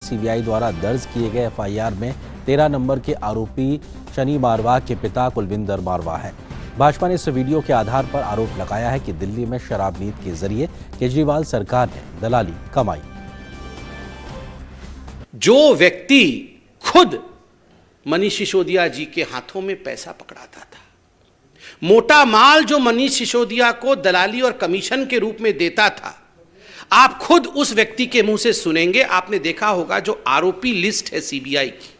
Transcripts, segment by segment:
CBI द्वारा दर्ज किए गए एफआईआर में 13 नंबर के आरोपी शनि मारवाह के पिता कुलविंदर मारवाह हैं। भाजपा ने इस वीडियो के आधार पर आरोप लगाया है कि दिल्ली में शराब नीति के जरिए केजरीवाल सरकार ने दलाली कमाई। जो व्यक्ति खुद मनीष सिसोदिया जी के हाथों में पैसा पकड़ाता था, मोटा माल जो मनीष सिसोदिया को दलाली और कमीशन के रूप में देता था, आप खुद उस व्यक्ति के मुंह से सुनेंगे। आपने देखा होगा जो आरोपी लिस्ट है सीबीआई की,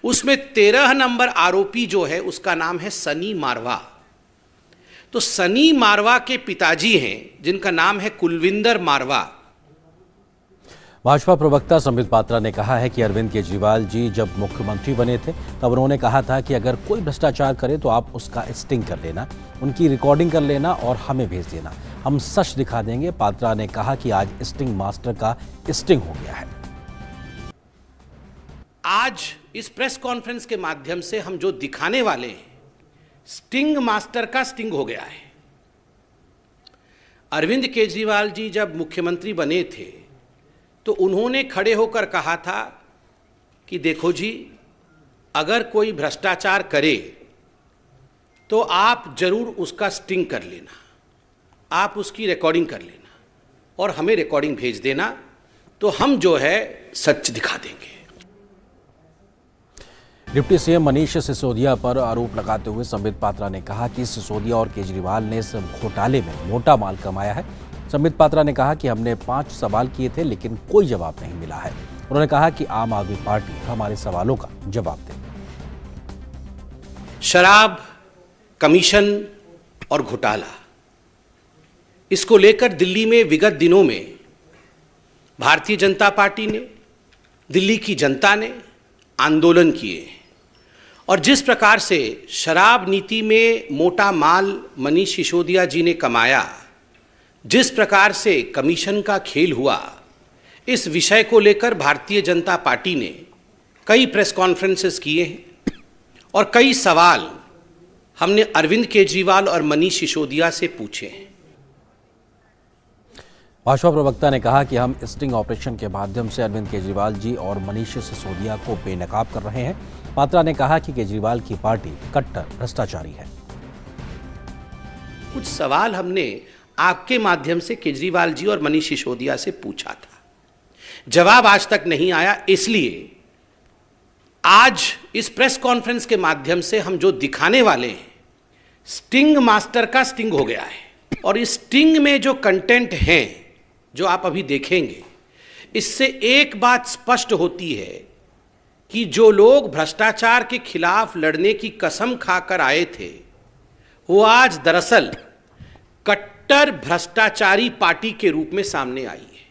उसमें 13 नंबर आरोपी जो है उसका नाम है सनी मारवाह। तो सनी मारवाह के पिताजी हैं जिनका नाम है कुलविंदर मारवाह। भाजपा प्रवक्ता संबित पात्रा ने कहा है कि अरविंद केजरीवाल जी जब मुख्यमंत्री बने थे तब उन्होंने कहा था कि अगर कोई भ्रष्टाचार करे तो आप उसका स्टिंग कर लेना, उनकी रिकॉर्डिंग कर लेना और हमें भेज देना, हम सच दिखा देंगे। पात्रा ने कहा कि आज स्टिंग मास्टर का स्टिंग हो गया है। आज इस प्रेस कॉन्फ्रेंस के माध्यम से हम जो दिखाने वाले हैं, स्टिंग मास्टर का स्टिंग हो गया है। अरविंद केजरीवाल जी जब मुख्यमंत्री बने थे तो उन्होंने खड़े होकर कहा था कि देखो जी, अगर कोई भ्रष्टाचार करे तो आप जरूर उसका स्टिंग कर लेना, आप उसकी रिकॉर्डिंग कर लेना और हमें रिकॉर्डिंग भेज देना, तो हम जो है सच दिखा देंगे। डिप्टी सीएम मनीष सिसोदिया पर आरोप लगाते हुए संबित पात्रा ने कहा कि सिसोदिया और केजरीवाल ने इस घोटाले में मोटा माल कमाया है। संबित पात्रा ने कहा कि हमने 5 सवाल किए थे लेकिन कोई जवाब नहीं मिला है। उन्होंने कहा कि आम आदमी पार्टी हमारे सवालों का जवाब दे। शराब, कमीशन और घोटाला, इसको लेकर दिल्ली में विगत दिनों में भारतीय जनता पार्टी ने, दिल्ली की जनता ने आंदोलन किए और जिस प्रकार से शराब नीति में मोटा माल मनीष सिसोदिया जी ने कमाया, जिस प्रकार से कमीशन का खेल हुआ, इस विषय को लेकर भारतीय जनता पार्टी ने कई प्रेस कॉन्फ्रेंसेस किए हैं और कई सवाल हमने अरविंद केजरीवाल और मनीष सिसोदिया से पूछे हैं। भाजपा प्रवक्ता ने कहा कि हम स्टिंग ऑपरेशन के माध्यम से अरविंद केजरीवाल जी और मनीष सिसोदिया को बेनकाब कर रहे हैं। पात्रा ने कहा कि केजरीवाल की पार्टी कट्टर भ्रष्टाचारी है। कुछ सवाल हमने आपके माध्यम से केजरीवाल जी और मनीष सिसोदिया से पूछा था, जवाब आज तक नहीं आया। इसलिए आज इस प्रेस कॉन्फ्रेंस के माध्यम से हम जो दिखाने वाले हैं, स्टिंग मास्टर का स्टिंग हो गया है। और इस स्टिंग में जो कंटेंट है जो आप अभी देखेंगे, इससे एक बात स्पष्ट होती है कि जो लोग भ्रष्टाचार के खिलाफ लड़ने की कसम खाकर आए थे, वो आज दरअसल कट्टर भ्रष्टाचारी पार्टी के रूप में सामने आई है।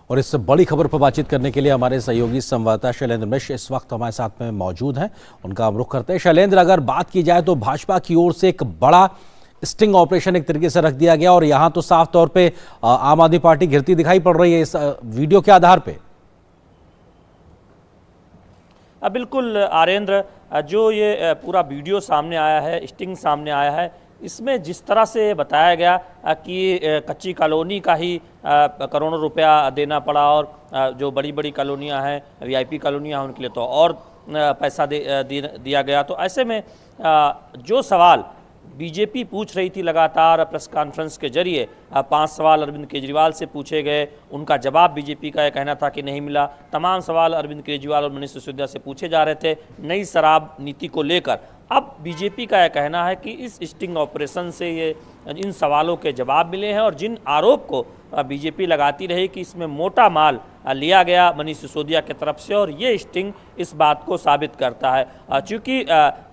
और इस बड़ी खबर पर बातचीत करने के लिए हमारे सहयोगी संवाददाता शैलेंद्र मिश्र इस वक्त हमारे साथ में मौजूद हैं। उनका हम रुख करते हैं। शैलेंद्र, अगर बात की जाए तो भाजपा की ओर से एक बड़ा स्टिंग ऑपरेशन एक तरीके से रख दिया गया और यहां तो साफ तौर पे आम आदमी पार्टी गिरती दिखाई पड़ रही है इस वीडियो के आधार पे। बिल्कुल आर्येंद्र, जो ये पूरा वीडियो सामने आया है, स्टिंग सामने आया है, इसमें जिस तरह से बताया गया कि कच्ची कॉलोनी का ही करोड़ों रुपया देना पड़ा और जो बड़ी बड़ी कॉलोनियां हैं, वीआईपी कॉलोनियां हैं, उनके लिए तो और पैसा दिया गया। तो ऐसे में जो सवाल बीजेपी पूछ रही थी लगातार प्रेस कॉन्फ्रेंस के जरिए, 5 सवाल अरविंद केजरीवाल से पूछे गए, उनका जवाब बीजेपी का यह कहना था कि नहीं मिला। तमाम सवाल अरविंद केजरीवाल और मनीष सिसोदिया से पूछे जा रहे थे नई शराब नीति को लेकर। अब बीजेपी का यह कहना है कि इस स्टिंग ऑपरेशन से ये इन सवालों के जवाब मिले हैं और जिन आरोप को बीजेपी लगाती रही कि इसमें मोटा माल लिया गया मनीष सिसोदिया की तरफ से, और ये स्टिंग इस बात को साबित करता है। चूँकि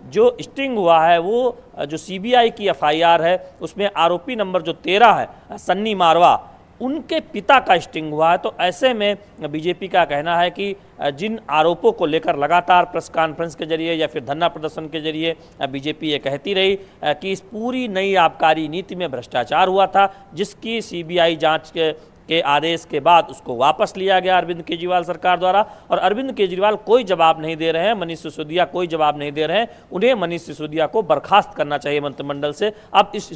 जो स्टिंग हुआ है वो जो सीबीआई की एफआईआर है उसमें आरोपी नंबर जो 13 है सन्नी मारवाह, उनके पिता का स्टिंग हुआ है। तो ऐसे में बीजेपी का कहना है कि जिन आरोपों को लेकर लगातार प्रेस कॉन्फ्रेंस के जरिए या फिर धरना प्रदर्शन के जरिए बीजेपी ये कहती रही कि इस पूरी नई आबकारी नीति में भ्रष्टाचार हुआ था, जिसकी सीबीआई जांच के आदेश के बाद उसको वापस लिया गया अरविंद केजरीवाल सरकार द्वारा, और अरविंद केजरीवाल कोई जवाब नहीं दे रहे हैं, मनीष सिसोदिया कोई जवाब नहीं दे रहे हैं। उन्हें मनीष सिसोदिया को बर्खास्त करना चाहिए मंत्रिमंडल से। अब इस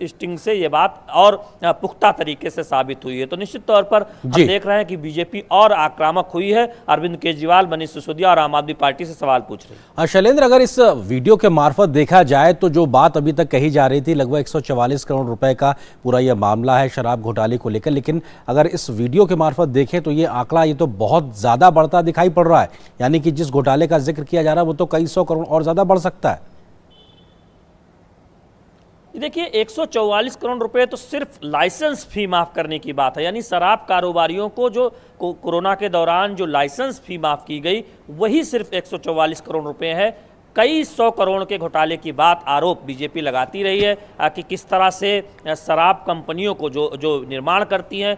स्टिंग से ये बात और पुख्ता तरीके से साबित हुई है। तो निश्चित तौर पर हम देख रहे हैं कि बीजेपी और आक्रामक हुई है। अरविंद केजरीवाल, मनीष सिसोदिया और आम आदमी पार्टी से सवाल पूछ रही है। शैलेंद्र, अगर इस वीडियो के मार्फत देखा जाए तो जो बात अभी तक कही जा रही थी, लगभग 144 करोड़ रुपए का पूरा यह मामला है शराब घोटाले को लेकर, लेकिन अगर इस वीडियो के मार्फत देखें तो ये आंकड़ा ये तो बहुत ज्यादा बढ़ता दिखाई पड़ रहा है। यानी कि जिस घोटाले का जिक्र किया जा रहा है वो तो कई सौ करोड़ और ज्यादा बढ़ सकता है। देखिए, 144 करोड़ रुपए तो सिर्फ लाइसेंस फी माफ करने की बात है। यानी शराब कारोबारियों को जो कोरोना के दौरान जो लाइसेंस फी माफ की गई वही सिर्फ 144 करोड़ रुपए है। कई 100 करोड़ के घोटाले की बात आरोप बीजेपी लगाती रही है कि किस तरह से शराब कंपनियों को जो निर्माण करती हैं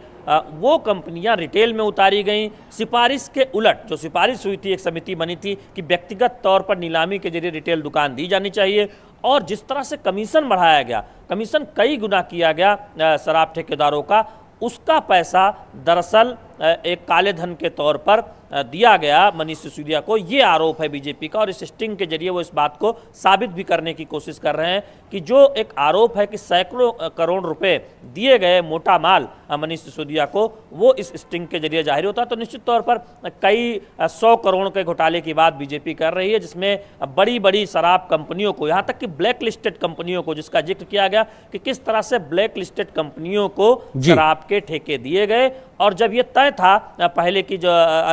वो कंपनियां रिटेल में उतारी गईं। सिफारिश के उलट जो सिफारिश हुई थी, एक समिति बनी थी कि व्यक्तिगत तौर पर नीलामी के जरिए रिटेल दुकान दी जानी चाहिए, और जिस तरह से कमीशन बढ़ाया गया, कमीशन कई गुना किया गया शराब ठेकेदारों का, उसका पैसा दरअसल एक काले धन के तौर पर दिया गया मनीष सिसोदिया को। ये आरोप है बीजेपी का, और इस स्टिंग के जरिए वो इस बात को साबित भी करने की कोशिश कर रहे हैं कि जो एक आरोप है कि सैकड़ों करोड़ रुपए दिए गए मोटा माल मनीष सिसोदिया को, वो इस स्टिंग के जरिए जाहिर होता है। तो निश्चित तौर पर कई 100 करोड़ के घोटाले की बात बीजेपी कर रही है, जिसमें बड़ी बड़ी शराब कंपनियों को, यहाँ तक कि ब्लैक लिस्टेड कंपनियों को, जिसका जिक्र किया गया कि किस तरह से ब्लैक लिस्टेड कंपनियों को शराब के ठेके दिए गए। और जब ये तय था पहले की जो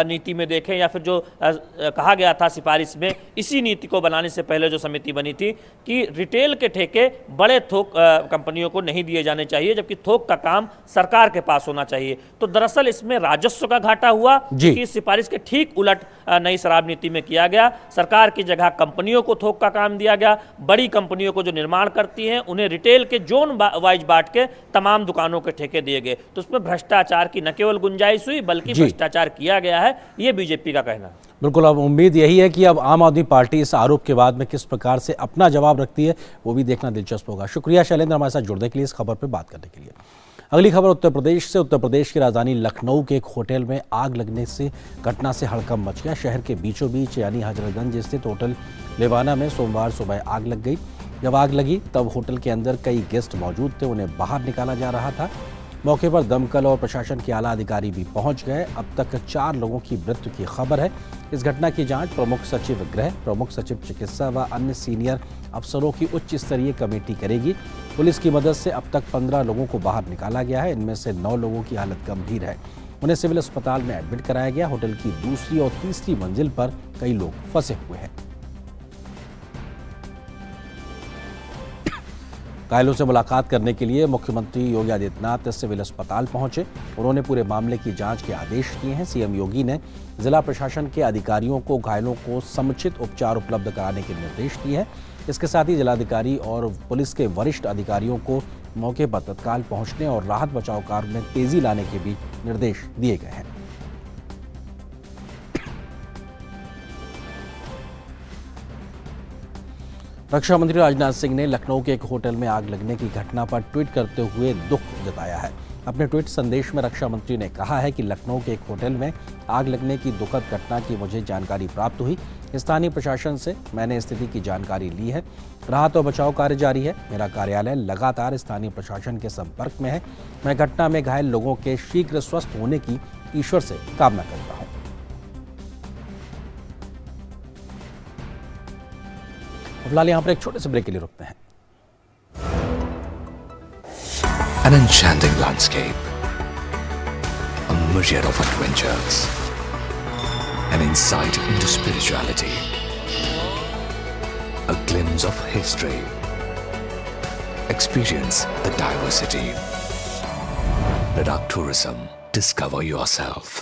नीति में देखें या फिर जो कहा गया था सिफारिश में, इसी नीति को बनाने से पहले जो समिति बनी थी कि रिटेल के ठेके बड़े थोक कंपनियों को नहीं दिए जाने चाहिए, जबकि थोक का काम सरकार के पास होना चाहिए। तो दरअसल इसमें राजस्व का घाटा हुआ कि सिफारिश के ठीक उलट नई शराब नीति में किया गया। सरकार की जगह कंपनियों को थोक का काम दिया गया। बड़ी कंपनियों को जो निर्माण करती हैं उन्हें रिटेल के जोन वाइज बांट के तमाम दुकानों के ठेके दिए गए। तो उसमें भ्रष्टाचार की न केवल गुंजाइश हुई बल्कि भ्रष्टाचार किया गया है, ये बीजेपी का कहना है। बिल्कुल, अब उम्मीद यही है कि अब आम आदमी पार्टी इस आरोप के बाद में किस प्रकार से अपना जवाब रखती है, वो भी देखना दिलचस्प होगा। शुक्रिया शैलेंद्र हमारे साथ जुड़ने के लिए, इस खबर पर बात करने के लिए। अगली खबर उत्तर प्रदेश से। उत्तर प्रदेश की राजधानी लखनऊ के एक होटल में आग लगने से घटना से हड़कंप मच गया। शहर के बीचों बीच यानी हजरतगंज स्थित होटल लेवाना में सोमवार सुबह आग लग गई। जब आग लगी तब होटल के अंदर कई गेस्ट मौजूद थे, उन्हें बाहर निकाला जा रहा था। मौके पर दमकल और प्रशासन के आला अधिकारी भी पहुंच गए। अब तक 4 लोगों की मृत्यु की खबर है। इस घटना की जांच प्रमुख सचिव गृह, प्रमुख सचिव चिकित्सा व अन्य सीनियर अफसरों की उच्च स्तरीय कमेटी करेगी। पुलिस की मदद से अब तक 15 लोगों को बाहर निकाला गया है। इनमें से 9 लोगों की हालत गंभीर है, उन्हें सिविल अस्पताल में एडमिट कराया गया। होटल की दूसरी और तीसरी मंजिल पर कई लोग फंसे हुए हैं। घायलों से मुलाकात करने के लिए मुख्यमंत्री योगी आदित्यनाथ सिविल अस्पताल पहुंचे। उन्होंने पूरे मामले की जांच के आदेश दिए हैं। सीएम योगी ने जिला प्रशासन के अधिकारियों को घायलों को समुचित उपचार उपलब्ध कराने के निर्देश दिए हैं। इसके साथ ही जिलाधिकारी और पुलिस के वरिष्ठ अधिकारियों को मौके पर तत्काल पहुंचने और राहत बचाव कार्य में तेजी लाने के भी निर्देश दिए गए हैं। रक्षा मंत्री राजनाथ सिंह ने लखनऊ के एक होटल में आग लगने की घटना पर ट्वीट करते हुए दुख जताया है। अपने ट्वीट संदेश में रक्षा मंत्री ने कहा है कि लखनऊ के एक होटल में आग लगने की दुखद घटना की मुझे जानकारी प्राप्त हुई। स्थानीय प्रशासन से मैंने स्थिति की जानकारी ली है। राहत और बचाव कार्य जारी है। मेरा कार्यालय लगातार स्थानीय प्रशासन के संपर्क में है। मैं घटना में घायल लोगों के शीघ्र स्वस्थ होने की ईश्वर से कामना करता हूँ। फिलहाल यहाँ पर एक छोटे से ब्रेक के लिए रुकते हैं। An enchanting landscape, a myriad of adventures, an insight into spirituality, a glimpse of history. Experience the diversity. Ladakh Tourism. Discover yourself.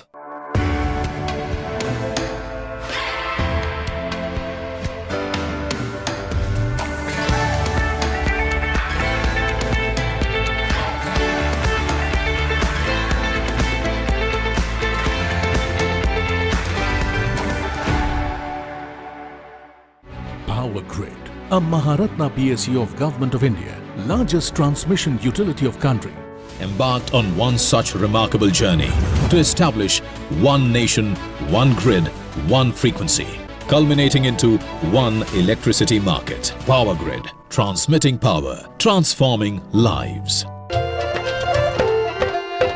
Power Grid, a Maharatna PSU of Government of India, largest transmission utility of country. embarked on one such remarkable journey to establish one nation, one grid, one frequency, culminating into one electricity market. Power Grid, transmitting power, transforming lives.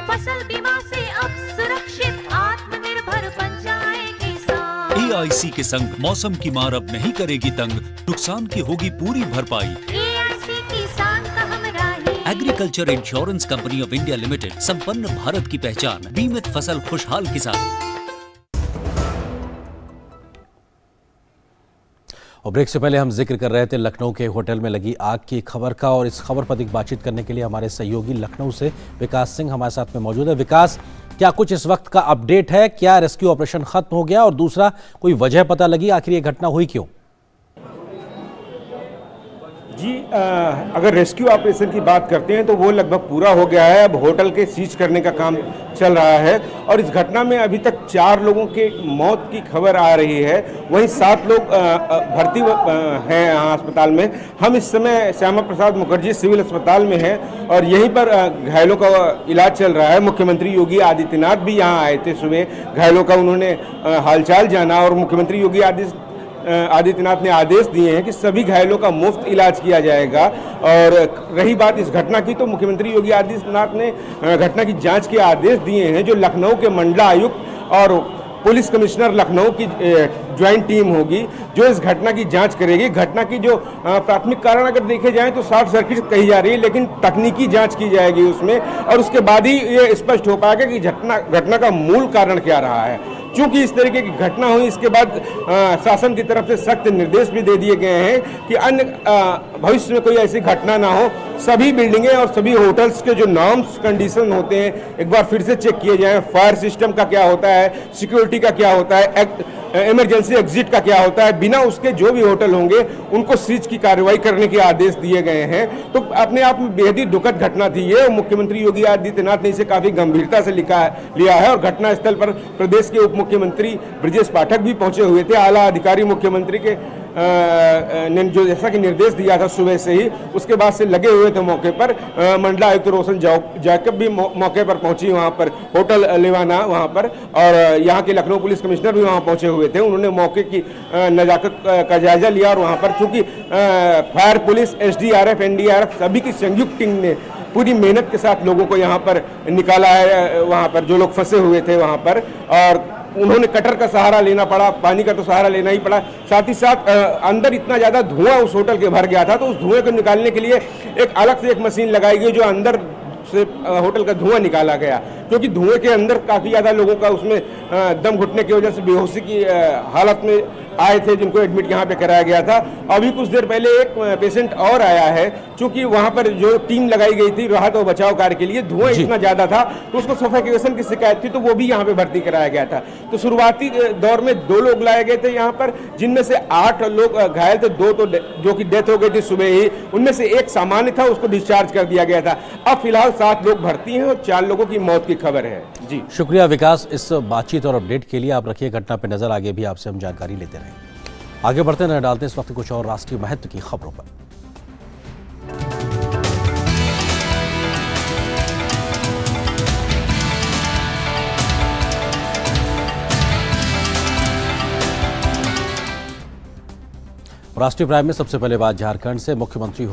फसल बीमा से अब सुरक्षित आत्मनिर्भर बन जाए किसान। AIC के संग मौसम की मार अब नहीं करेगी तंग, नुकसान की होगी पूरी भरपाई। AIC किसान का हमराही। Agriculture insurance company of India limited, संपन्न भारत की पहचान, बीमित फसल खुशहाल किसान। और ब्रेक से पहले हम जिक्र कर रहे थे लखनऊ के होटल में लगी आग की खबर का, और इस खबर पर अधिक बातचीत करने के लिए हमारे सहयोगी लखनऊ से विकास सिंह हमारे साथ में मौजूद है। विकास, क्या कुछ इस वक्त का अपडेट है? क्या रेस्क्यू ऑपरेशन खत्म हो गया, और दूसरा कोई वजह पता लगी आखिर ये घटना हुई क्यों? जी, अगर रेस्क्यू ऑपरेशन की बात करते हैं तो वो लगभग पूरा हो गया है। अब होटल के सीज करने का काम चल रहा है, और इस घटना में अभी तक 4 लोगों के मौत की खबर आ रही है। वहीं 7 लोग भर्ती हैं यहाँ अस्पताल में। हम इस समय श्यामा प्रसाद मुखर्जी सिविल अस्पताल में हैं, और यहीं पर घायलों का इलाज चल रहा है। मुख्यमंत्री योगी आदित्यनाथ भी यहाँ आए थे सुबह, घायलों का उन्होंने हालचाल जाना, और मुख्यमंत्री योगी आदित्यनाथ ने आदेश दिए हैं कि सभी घायलों का मुफ्त इलाज किया जाएगा। और रही बात इस घटना की, तो मुख्यमंत्री योगी आदित्यनाथ ने घटना की जांच के आदेश दिए हैं। जो लखनऊ के मंडलायुक्त और पुलिस कमिश्नर लखनऊ की ज्वाइंट टीम होगी जो इस घटना की जांच करेगी। घटना की जो प्राथमिक कारण अगर देखे जाएं तो शॉर्ट सर्किट कही जा रही है, लेकिन तकनीकी जांच की जाएगी उसमें, और उसके बाद ही ये स्पष्ट हो पाएगा कि घटना का मूल कारण क्या रहा है। चूंकि इस तरीके की घटना हुई, इसके बाद शासन की तरफ से सख्त निर्देश भी दे दिए गए हैं कि अन्य भविष्य में कोई ऐसी घटना ना हो। सभी बिल्डिंगें और सभी होटल्स के जो नॉर्म्स कंडीशन होते हैं एक बार फिर से चेक किए जाएं। फायर सिस्टम का क्या होता है, सिक्योरिटी का क्या होता है, इमरजेंसी एग्जिट का क्या होता है, बिना उसके जो भी होटल होंगे उनको सीज की कार्रवाई करने के आदेश दिए गए हैं। तो अपने आप में बेहद ही दुखद घटना थी ये। मुख्यमंत्री योगी आदित्यनाथ ने इसे काफी गंभीरता से लिया है, और घटनास्थल पर प्रदेश के उप मुख्यमंत्री ब्रजेश पाठक भी पहुंचे हुए थे। आला अधिकारी मुख्यमंत्री के ने जो जैसा कि निर्देश दिया था सुबह से ही, उसके बाद से लगे हुए थे मौके पर। मंडलायुक्त रोशन जैकब भी मौके पर पहुंची वहां पर, होटल लेवाना वहां पर, और यहां के लखनऊ पुलिस कमिश्नर भी वहां पहुंचे हुए थे। उन्होंने मौके की नजाकत का जायजा लिया, और वहां पर चूंकि फायर पुलिस, SDRF, NDRF सभी की संयुक्त टीम ने पूरी मेहनत के साथ लोगों को यहाँ पर निकाला है, वहाँ पर जो लोग फंसे हुए थे वहाँ पर, और उन्होंने कटर का सहारा लेना पड़ा, पानी का तो सहारा लेना ही पड़ा। साथ ही साथ अंदर इतना ज़्यादा धुआं उस होटल के भर गया था, तो उस धुएं को निकालने के लिए एक अलग से एक मशीन लगाई गई जो अंदर से होटल का धुआं निकाला गया, क्योंकि धुएं के अंदर काफ़ी ज़्यादा लोगों का उसमें दम घुटने की वजह से बेहोशी की हालत में आए थे, जिनको एडमिट यहाँ पे कराया गया था। अभी कुछ देर पहले एक पेशेंट और आया है, क्योंकि वहाँ पर जो टीम लगाई गई थी राहत और बचाव कार्य के लिए, धुआं इतना ज़्यादा था तो उसको सफोकेशन की शिकायत थी, तो वो भी यहाँ पे भर्ती कराया गया था। तो शुरुआती दौर में 2 लोग लाए गए थे यहाँ पर, जिनमें से 8 लोग घायल थे, 2 तो जो कि डेथ हो गई थी सुबह ही, उनमें से एक सामान्य था, उसको डिस्चार्ज कर दिया गया था। अब फिलहाल 7 लोग भर्ती हैं और 4 लोगों की मौत की खबर है। जी शुक्रिया विकास, इस बातचीत और अपडेट के लिए। आप रखिए घटना पर नजर, आगे भी आपसे हम जानकारी लेते रहेंगे। आगे बढ़ते नजर डालते हैं इस वक्त कुछ और राष्ट्रीय महत्व की खबरों पर। राष्ट्रीय प्राइम में सबसे पहले बात झारखंड से। मुख्यमंत्री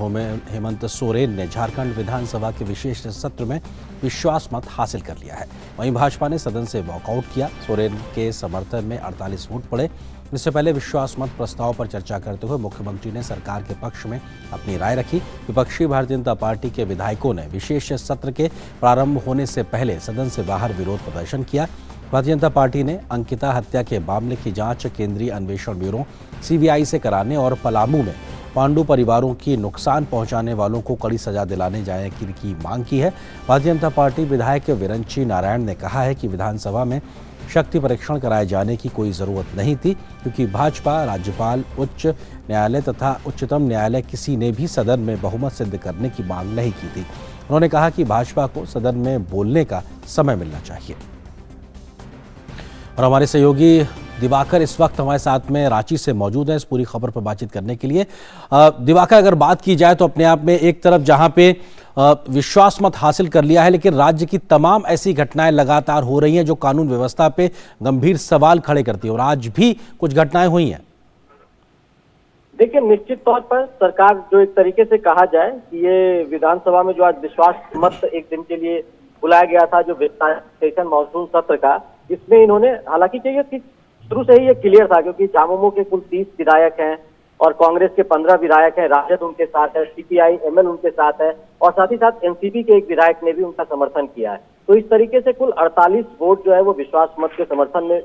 हेमंत सोरेन ने झारखंड विधानसभा के विशेष सत्र में विश्वास मत हासिल कर लिया है। वहीं भाजपा ने सदन से वॉकआउट किया। सोरेन के समर्थन में 48 वोट पड़े। इससे पहले विश्वास मत प्रस्ताव पर चर्चा करते हुए मुख्यमंत्री ने सरकार के पक्ष में अपनी राय रखी। विपक्षी भारतीय जनता पार्टी के विधायकों ने विशेष सत्र के प्रारंभ होने से पहले सदन से बाहर विरोध प्रदर्शन किया। भारतीय जनता पार्टी ने अंकिता हत्या के मामले की जांच केंद्रीय अन्वेषण ब्यूरो CBI से कराने और पलामू में पांडु परिवारों की नुकसान पहुंचाने वालों को कड़ी सजा दिलाने जाने की मांग की है। भारतीय जनता पार्टी विधायक विरंची नारायण ने कहा है कि विधानसभा में शक्ति परीक्षण कराए जाने की कोई ज़रूरत नहीं थी, क्योंकि भाजपा, राज्यपाल, उच्च न्यायालय तथा उच्चतम न्यायालय किसी ने भी सदन में बहुमत सिद्ध करने की मांग नहीं की थी। उन्होंने कहा कि भाजपा को सदन में बोलने का समय मिलना चाहिए। और हमारे सहयोगी दिवाकर इस वक्त हमारे साथ में रांची से मौजूद हैं इस पूरी खबर पर बातचीत करने के लिए। दिवाकर, अगर बात की जाए तो अपने आप में एक तरफ जहां पे विश्वास मत हासिल कर लिया है, लेकिन राज्य की तमाम ऐसी घटनाएं लगातार हो रही हैं जो कानून व्यवस्था पे गंभीर सवाल खड़े करती है, और आज भी कुछ घटनाएं हुई हैं। देखिए, निश्चित तौर पर सरकार जो एक तरीके से कहा जाए कि ये विधानसभा में जो आज विश्वास मत एक दिन के लिए बुलाया गया था, जो सेशन मानसून सत्र का, इसमें इन्होंने, हालांकि चाहिए कि शुरू से ही ये क्लियर था, क्योंकि झामुमो के कुल 30 विधायक हैं और कांग्रेस के 15 विधायक हैं, राजद उनके साथ है, सीपीआई एमएल उनके साथ है, और साथ ही साथ एनसीपी के एक विधायक ने भी उनका समर्थन किया है। तो इस तरीके से कुल 48 वोट जो है वो विश्वास मत के समर्थन में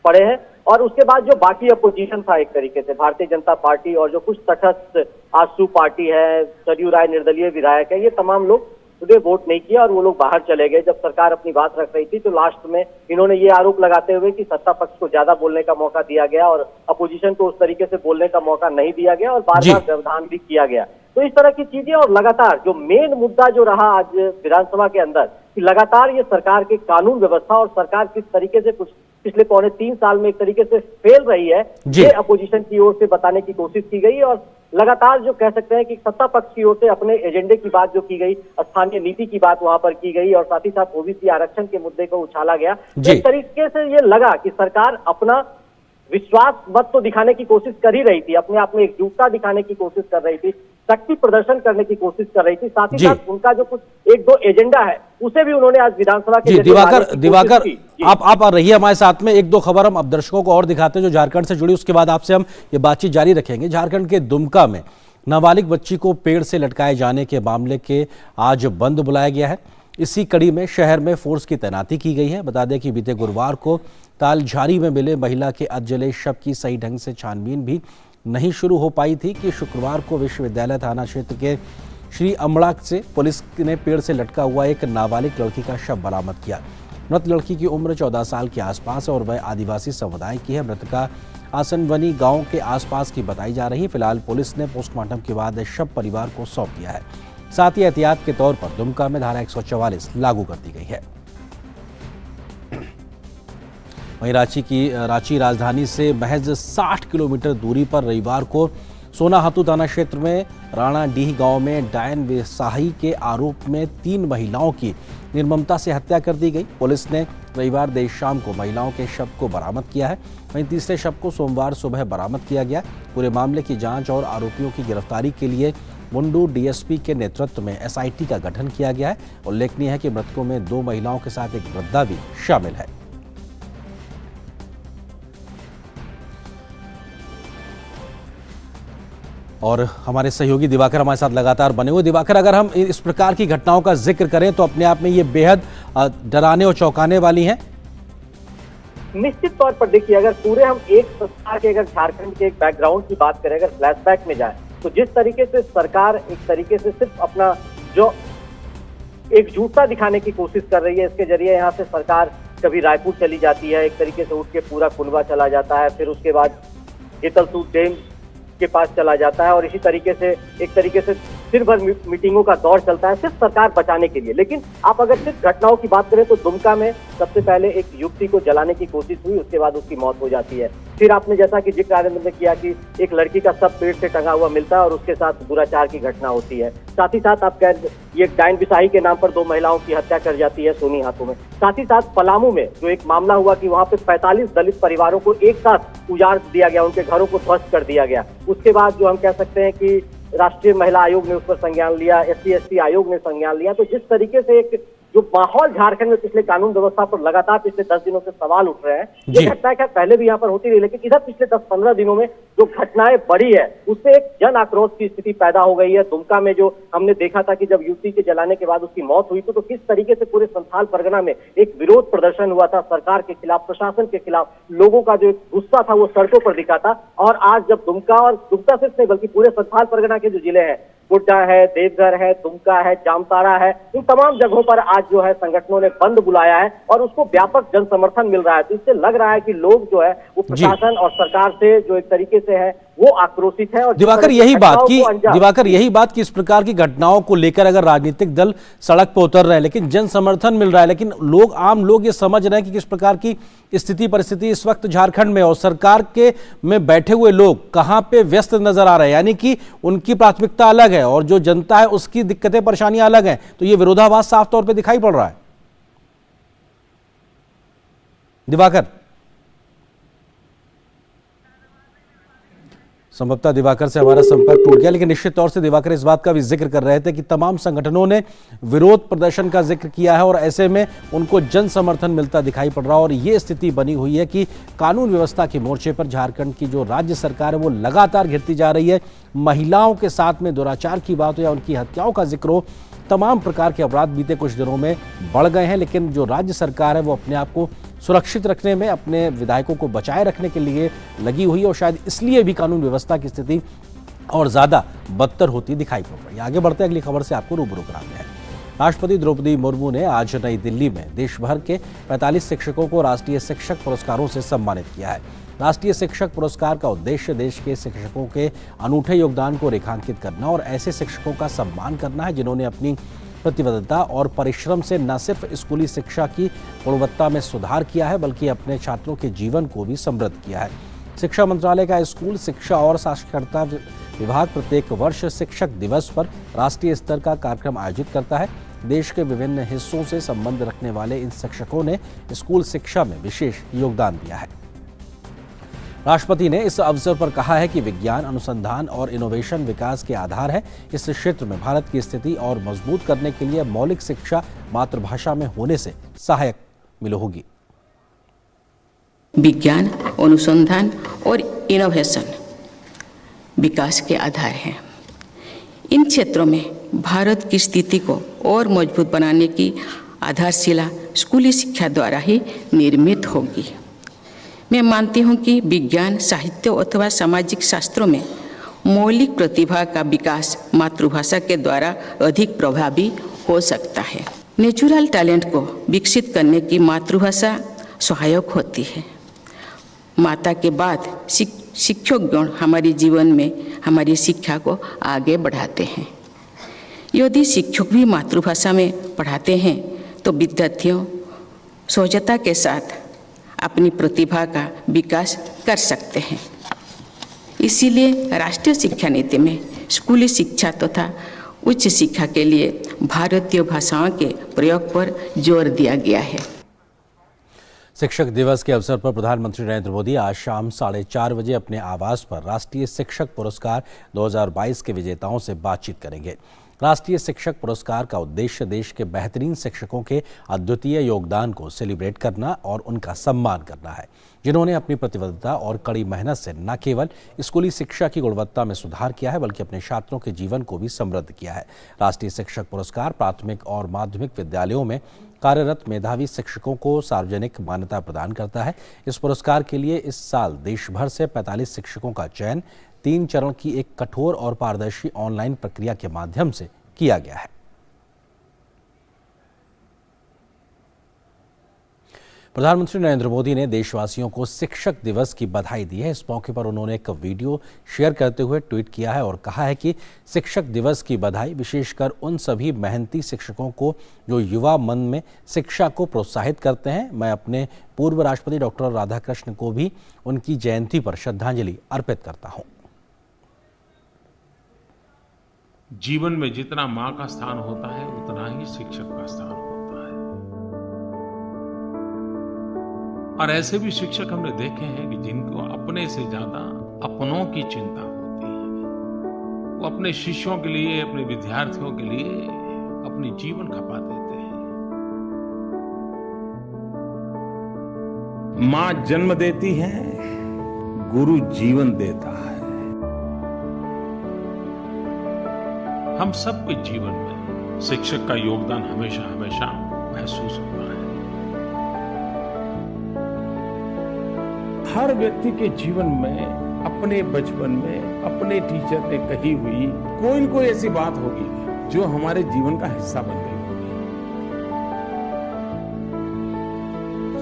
पड़े हैं। और उसके बाद जो बाकी अपोजिशन था, एक तरीके से भारतीय जनता पार्टी और जो कुछ तटस्थ आजसू पार्टी है, सरयू राय निर्दलीय विधायक है, ये तमाम लोग उन्हें वोट नहीं किया और वो लोग बाहर चले गए। जब सरकार अपनी बात रख रही थी तो लास्ट में इन्होंने ये आरोप लगाते हुए कि सत्ता पक्ष को ज्यादा बोलने का मौका दिया गया और अपोजिशन को उस तरीके से बोलने का मौका नहीं दिया गया और बार बार व्यवधान भी किया गया। तो इस तरह की चीजें, और लगातार जो मेन मुद्दा जो रहा आज विधानसभा के अंदर, कि लगातार ये सरकार के कानून व्यवस्था और सरकार किस तरीके से कुछ पिछले 3.25 साल में एक तरीके से फेल रही है, ये अपोजिशन की ओर से बताने की कोशिश की गई। और लगातार जो कह सकते हैं कि सत्ता पक्ष की ओर से अपने एजेंडे की बात जो की गई, स्थानीय नीति की बात वहां पर की गई और साथ ही साथ ओबीसी आरक्षण के मुद्दे को उछाला गया। इस तरीके से ये लगा कि सरकार अपना विश्वास मत तो दिखाने की कोशिश कर ही रही थी, अपने आप में एकजुटता दिखाने की कोशिश कर रही थी, शक्ति प्रदर्शन करने की कोशिश कर रही थी, साथ ही साथ उनका जो कुछ 1-2 एजेंडा है उसे भी उन्होंने आज विधानसभा के दिवाकर आप रहिए हमारे साथ में। 1-2 खबर हम अब दर्शकों को और दिखाते हैं जो झारखंड से जुड़ी, उसके बाद आपसे हम ये बातचीत जारी रखेंगे। झारखंड के दुमका में नाबालिग बच्ची को पेड़ से लटकाए जाने के मामले के आज बंद बुलाया गया है। इसी कड़ी में शहर में फोर्स की तैनाती की गई है। बता दें कि बीते गुरुवार को तालझारी में मिले महिला के अधजले शव की सही ढंग से छानबीन भी नहीं शुरू हो पाई थी कि शुक्रवार को विश्वविद्यालय थाना क्षेत्र के श्री अमड़ा से पुलिस ने पेड़ से लटका हुआ एक नाबालिग लड़की का शव बरामद किया। मृत लड़की की उम्र 14 साल के आसपास और वह आदिवासी समुदाय की है। मृतका आसनवनी गांव के आसपास की बताई जा रही है। फिलहाल पुलिस ने पोस्टमार्टम के बाद शव परिवार को सौंप दिया है। साथ ही एहतियात के तौर पर दुमका में धारा 144 लागू कर दी गई है। वहीं रांची राजधानी से महज 60 किलोमीटर दूरी पर रविवार को सोनाहातू थाना क्षेत्र में राणाडीह गांव में डायन बेसाही के आरोप में 3 महिलाओं की निर्ममता से हत्या कर दी गई। पुलिस ने रविवार देर शाम को महिलाओं के शव को बरामद किया है। वहीं तीसरे शव को सोमवार सुबह बरामद किया गया। पूरे मामले की जांच और आरोपियों की गिरफ्तारी के लिए मुंडू डीएसपी के नेतृत्व में एसआईटी का गठन किया गया है। उल्लेखनीय है कि मृतकों में 2 महिलाओं के साथ एक वृद्धा भी शामिल है। और हमारे सहयोगी दिवाकर हमारे साथ लगातार बने हुए। दिवाकर, अगर हम इस प्रकार की घटनाओं का जिक्र करें तो अपने आप में ये बेहद डराने और चौंकाने वाली हैं। निश्चित तौर पर देखिए, अगर पूरे हम एक सप्ताह के, अगर झारखंड के एक बैकग्राउंड की बात करें, अगर फ्लैशबैक में जाए, तो जिस तरीके से सरकार एक तरीके से सिर्फ अपना जो एकजुटता दिखाने की कोशिश कर रही है, इसके जरिए यहाँ से सरकार कभी रायपुर चली जाती है, एक तरीके से उठ के पूरा कुनबा चला जाता है, फिर उसके बाद हेतलसूर डैम के पास चला जाता है और इसी तरीके से एक तरीके से सिर भर मीटिंगों का दौर चलता है सिर्फ सरकार बचाने के लिए। लेकिन आप अगर सिर्फ घटनाओं की बात करें तो दुमका में सबसे पहले एक युवती को जलाने की कोशिश हुई, उसके बाद उसकी मौत हो जाती है। फिर आपने जैसा कि जिक्र आनंद ने किया कि एक लड़की का सब पेड़ से टंगा हुआ मिलता है और उसके साथ दुराचार की घटना होती है। साथ ही साथ आप ये डायन बिसाही के नाम पर 2 महिलाओं की हत्या कर जाती है सोनीहातू में। साथ ही साथ पलामू में जो एक मामला हुआ कि वहां पे 45 दलित परिवारों को एक साथ उजाड़ दिया गया, उनके घरों को ध्वस्त कर दिया गया। उसके बाद जो हम कह सकते हैं कि राष्ट्रीय महिला आयोग ने उस पर संज्ञान लिया, SC/ST आयोग ने संज्ञान लिया। तो जिस तरीके से एक जो माहौल झारखंड में पिछले कानून व्यवस्था पर लगातार पिछले 10 दिनों से सवाल उठ रहे हैं, ये घटनाएं क्या पहले भी यहाँ पर होती रही, लेकिन इधर पिछले 10-15 दिनों में जो घटनाएं बढ़ी है उससे एक जन आक्रोश की स्थिति पैदा हो गई है। दुमका में जो हमने देखा था कि जब युवती के जलाने के बाद उसकी मौत हुई तो किस तरीके से पूरे संथाल परगना में एक विरोध प्रदर्शन हुआ था सरकार के खिलाफ, प्रशासन के खिलाफ। लोगों का जो गुस्सा था वो सड़कों पर दिखा था। और आज जब दुमका, और दुमका सिर्फ नहीं बल्कि पूरे संथाल परगना के जो जिले हैं, गोड्डा है, देवघर है, दुमका है, जामताड़ा है, इन तमाम जगहों पर आज जो है संगठनों ने बंद बुलाया है और उसको व्यापक जन समर्थन मिल रहा है। तो इससे लग रहा है कि लोग जो है वो प्रशासन और सरकार से जो एक तरीके से है वो आक्रोशित है। और दिवाकर यही बात कि इस प्रकार की घटनाओं को लेकर अगर राजनीतिक दल सड़क पर उतर रहे हैं, लेकिन जन समर्थन मिल रहा है, लेकिन आम लोग ये समझ रहे हैं कि किस प्रकार की स्थिति परिस्थिति इस वक्त झारखंड में, और सरकार के में बैठे हुए लोग कहां पे व्यस्त नजर आ रहे हैं, यानी कि उनकी प्राथमिकता अलग है और जो जनता है उसकी दिक्कतें परेशानियां अलग हैं। तो ये विरोधाभास साफ तौर पर दिखाई पड़ रहा है। दिवाकर, संभवतः दिवाकर से हमारा संपर्क टूट गया, लेकिन निश्चित तौर से दिवाकर इस बात का भी जिक्र कर रहे थे कि तमाम संगठनों ने विरोध प्रदर्शन का जिक्र किया है और ऐसे में उनको जन समर्थन मिलता दिखाई पड़ रहा है। और ये स्थिति बनी हुई है कि कानून व्यवस्था के मोर्चे पर झारखंड की जो राज्य सरकार है वो लगातार घिरती जा रही है। महिलाओं के साथ में दुराचार की बात हो या उनकी हत्याओं का जिक्र हो, तमाम प्रकार के अपराध बीते कुछ दिनों में बढ़ गए हैं, लेकिन जो राज्य सरकार है वो अपने आप को सुरक्षित रखने में, अपने विधायकों को बचाए रखने के लिए लगी हुई है और शायद इसलिए भी कानून व्यवस्था की स्थिति और ज्यादा बदतर होती दिखाई पड़ रही है। आगे बढ़ते अगली खबर से आपको रूबरू कराते हैं। राष्ट्रपति द्रौपदी मुर्मू ने आज नई दिल्ली में देश भर के 45 शिक्षकों को राष्ट्रीय शिक्षक पुरस्कारों से सम्मानित किया है। राष्ट्रीय शिक्षक पुरस्कार का उद्देश्य देश के शिक्षकों के अनूठे योगदान को रेखांकित करना और ऐसे शिक्षकों का सम्मान करना है जिन्होंने अपनी प्रतिबद्धता और परिश्रम से न सिर्फ स्कूली शिक्षा की गुणवत्ता में सुधार किया है बल्कि अपने छात्रों के जीवन को भी समृद्ध किया है। शिक्षा मंत्रालय का स्कूल शिक्षा और साक्षरता विभाग प्रत्येक वर्ष शिक्षक दिवस पर राष्ट्रीय स्तर का कार्यक्रम आयोजित करता है। देश के विभिन्न हिस्सों से संबंध रखने वाले इन शिक्षकों ने स्कूल शिक्षा में विशेष योगदान दिया है। राष्ट्रपति ने इस अवसर पर कहा है कि विज्ञान, अनुसंधान और इनोवेशन विकास के आधार है। इस क्षेत्र में भारत की स्थिति और मजबूत करने के लिए मौलिक शिक्षा मातृभाषा में होने से सहायक होगी। विज्ञान, अनुसंधान और इनोवेशन विकास के आधार हैं। इन क्षेत्रों में भारत की स्थिति को और मजबूत बनाने की आधारशिला स्कूली शिक्षा द्वारा ही निर्मित होगी। मैं मानती हूँ कि विज्ञान, साहित्य अथवा सामाजिक शास्त्रों में मौलिक प्रतिभा का विकास मातृभाषा के द्वारा अधिक प्रभावी हो सकता है। नेचुरल टैलेंट को विकसित करने की मातृभाषा सहायक होती है। माता के बाद शिक्षक गण हमारे जीवन में हमारी शिक्षा को आगे बढ़ाते हैं। यदि शिक्षक भी मातृभाषा में पढ़ाते हैं तो विद्यार्थियों सहजता के साथ अपनी प्रतिभा का विकास कर सकते हैं। इसीलिए राष्ट्रीय शिक्षा नीति में स्कूली शिक्षा तथा उच्च शिक्षा के लिए भारतीय भाषाओं के प्रयोग पर जोर दिया गया है। शिक्षक दिवस के अवसर पर प्रधानमंत्री नरेंद्र मोदी आज शाम 4:30 बजे अपने आवास पर राष्ट्रीय शिक्षक पुरस्कार 2022 के विजेताओं से बातचीत करेंगे। राष्ट्रीय शिक्षक पुरस्कार का उद्देश्य देश के बेहतरीन शिक्षकों के अद्वितीय योगदान को सेलिब्रेट करना और उनका सम्मान करना है, जिन्होंने अपनी प्रतिबद्धता और कड़ी मेहनत से न केवल स्कूली शिक्षा की गुणवत्ता में सुधार किया है बल्कि अपने छात्रों के जीवन को भी समृद्ध किया है। राष्ट्रीय शिक्षक पुरस्कार प्राथमिक और माध्यमिक विद्यालयों में कार्यरत मेधावी शिक्षकों को सार्वजनिक मान्यता प्रदान करता है। इस पुरस्कार के लिए इस साल देश भर से 45 शिक्षकों का चयन 3 चरण की एक कठोर और पारदर्शी ऑनलाइन प्रक्रिया के माध्यम से किया गया है। प्रधानमंत्री नरेंद्र मोदी ने देशवासियों को शिक्षक दिवस की बधाई दी है। इस मौके पर उन्होंने एक वीडियो शेयर करते हुए ट्वीट किया है और कहा है कि शिक्षक दिवस की बधाई विशेषकर उन सभी मेहनती शिक्षकों को जो युवा मन में शिक्षा को प्रोत्साहित करते हैं। मैं अपने पूर्व राष्ट्रपति डॉक्टर राधाकृष्ण को भी उनकी जयंती पर श्रद्धांजलि अर्पित करता हूं। जीवन में जितना माँ का स्थान होता है उतना ही शिक्षक का स्थान होता है। और ऐसे भी शिक्षक हमने देखे हैं कि जिनको अपने से ज्यादा अपनों की चिंता होती है। वो अपने शिष्यों के लिए, अपने विद्यार्थियों के लिए अपनी जीवन खपा देते हैं। माँ जन्म देती है, गुरु जीवन देता है। हम सबके जीवन में शिक्षक का योगदान हमेशा हमेशा महसूस होता है। हर व्यक्ति के जीवन में अपने बचपन में अपने टीचर ने कही हुई कोई न कोई ऐसी बात होगी जो हमारे जीवन का हिस्सा बन गई होगी।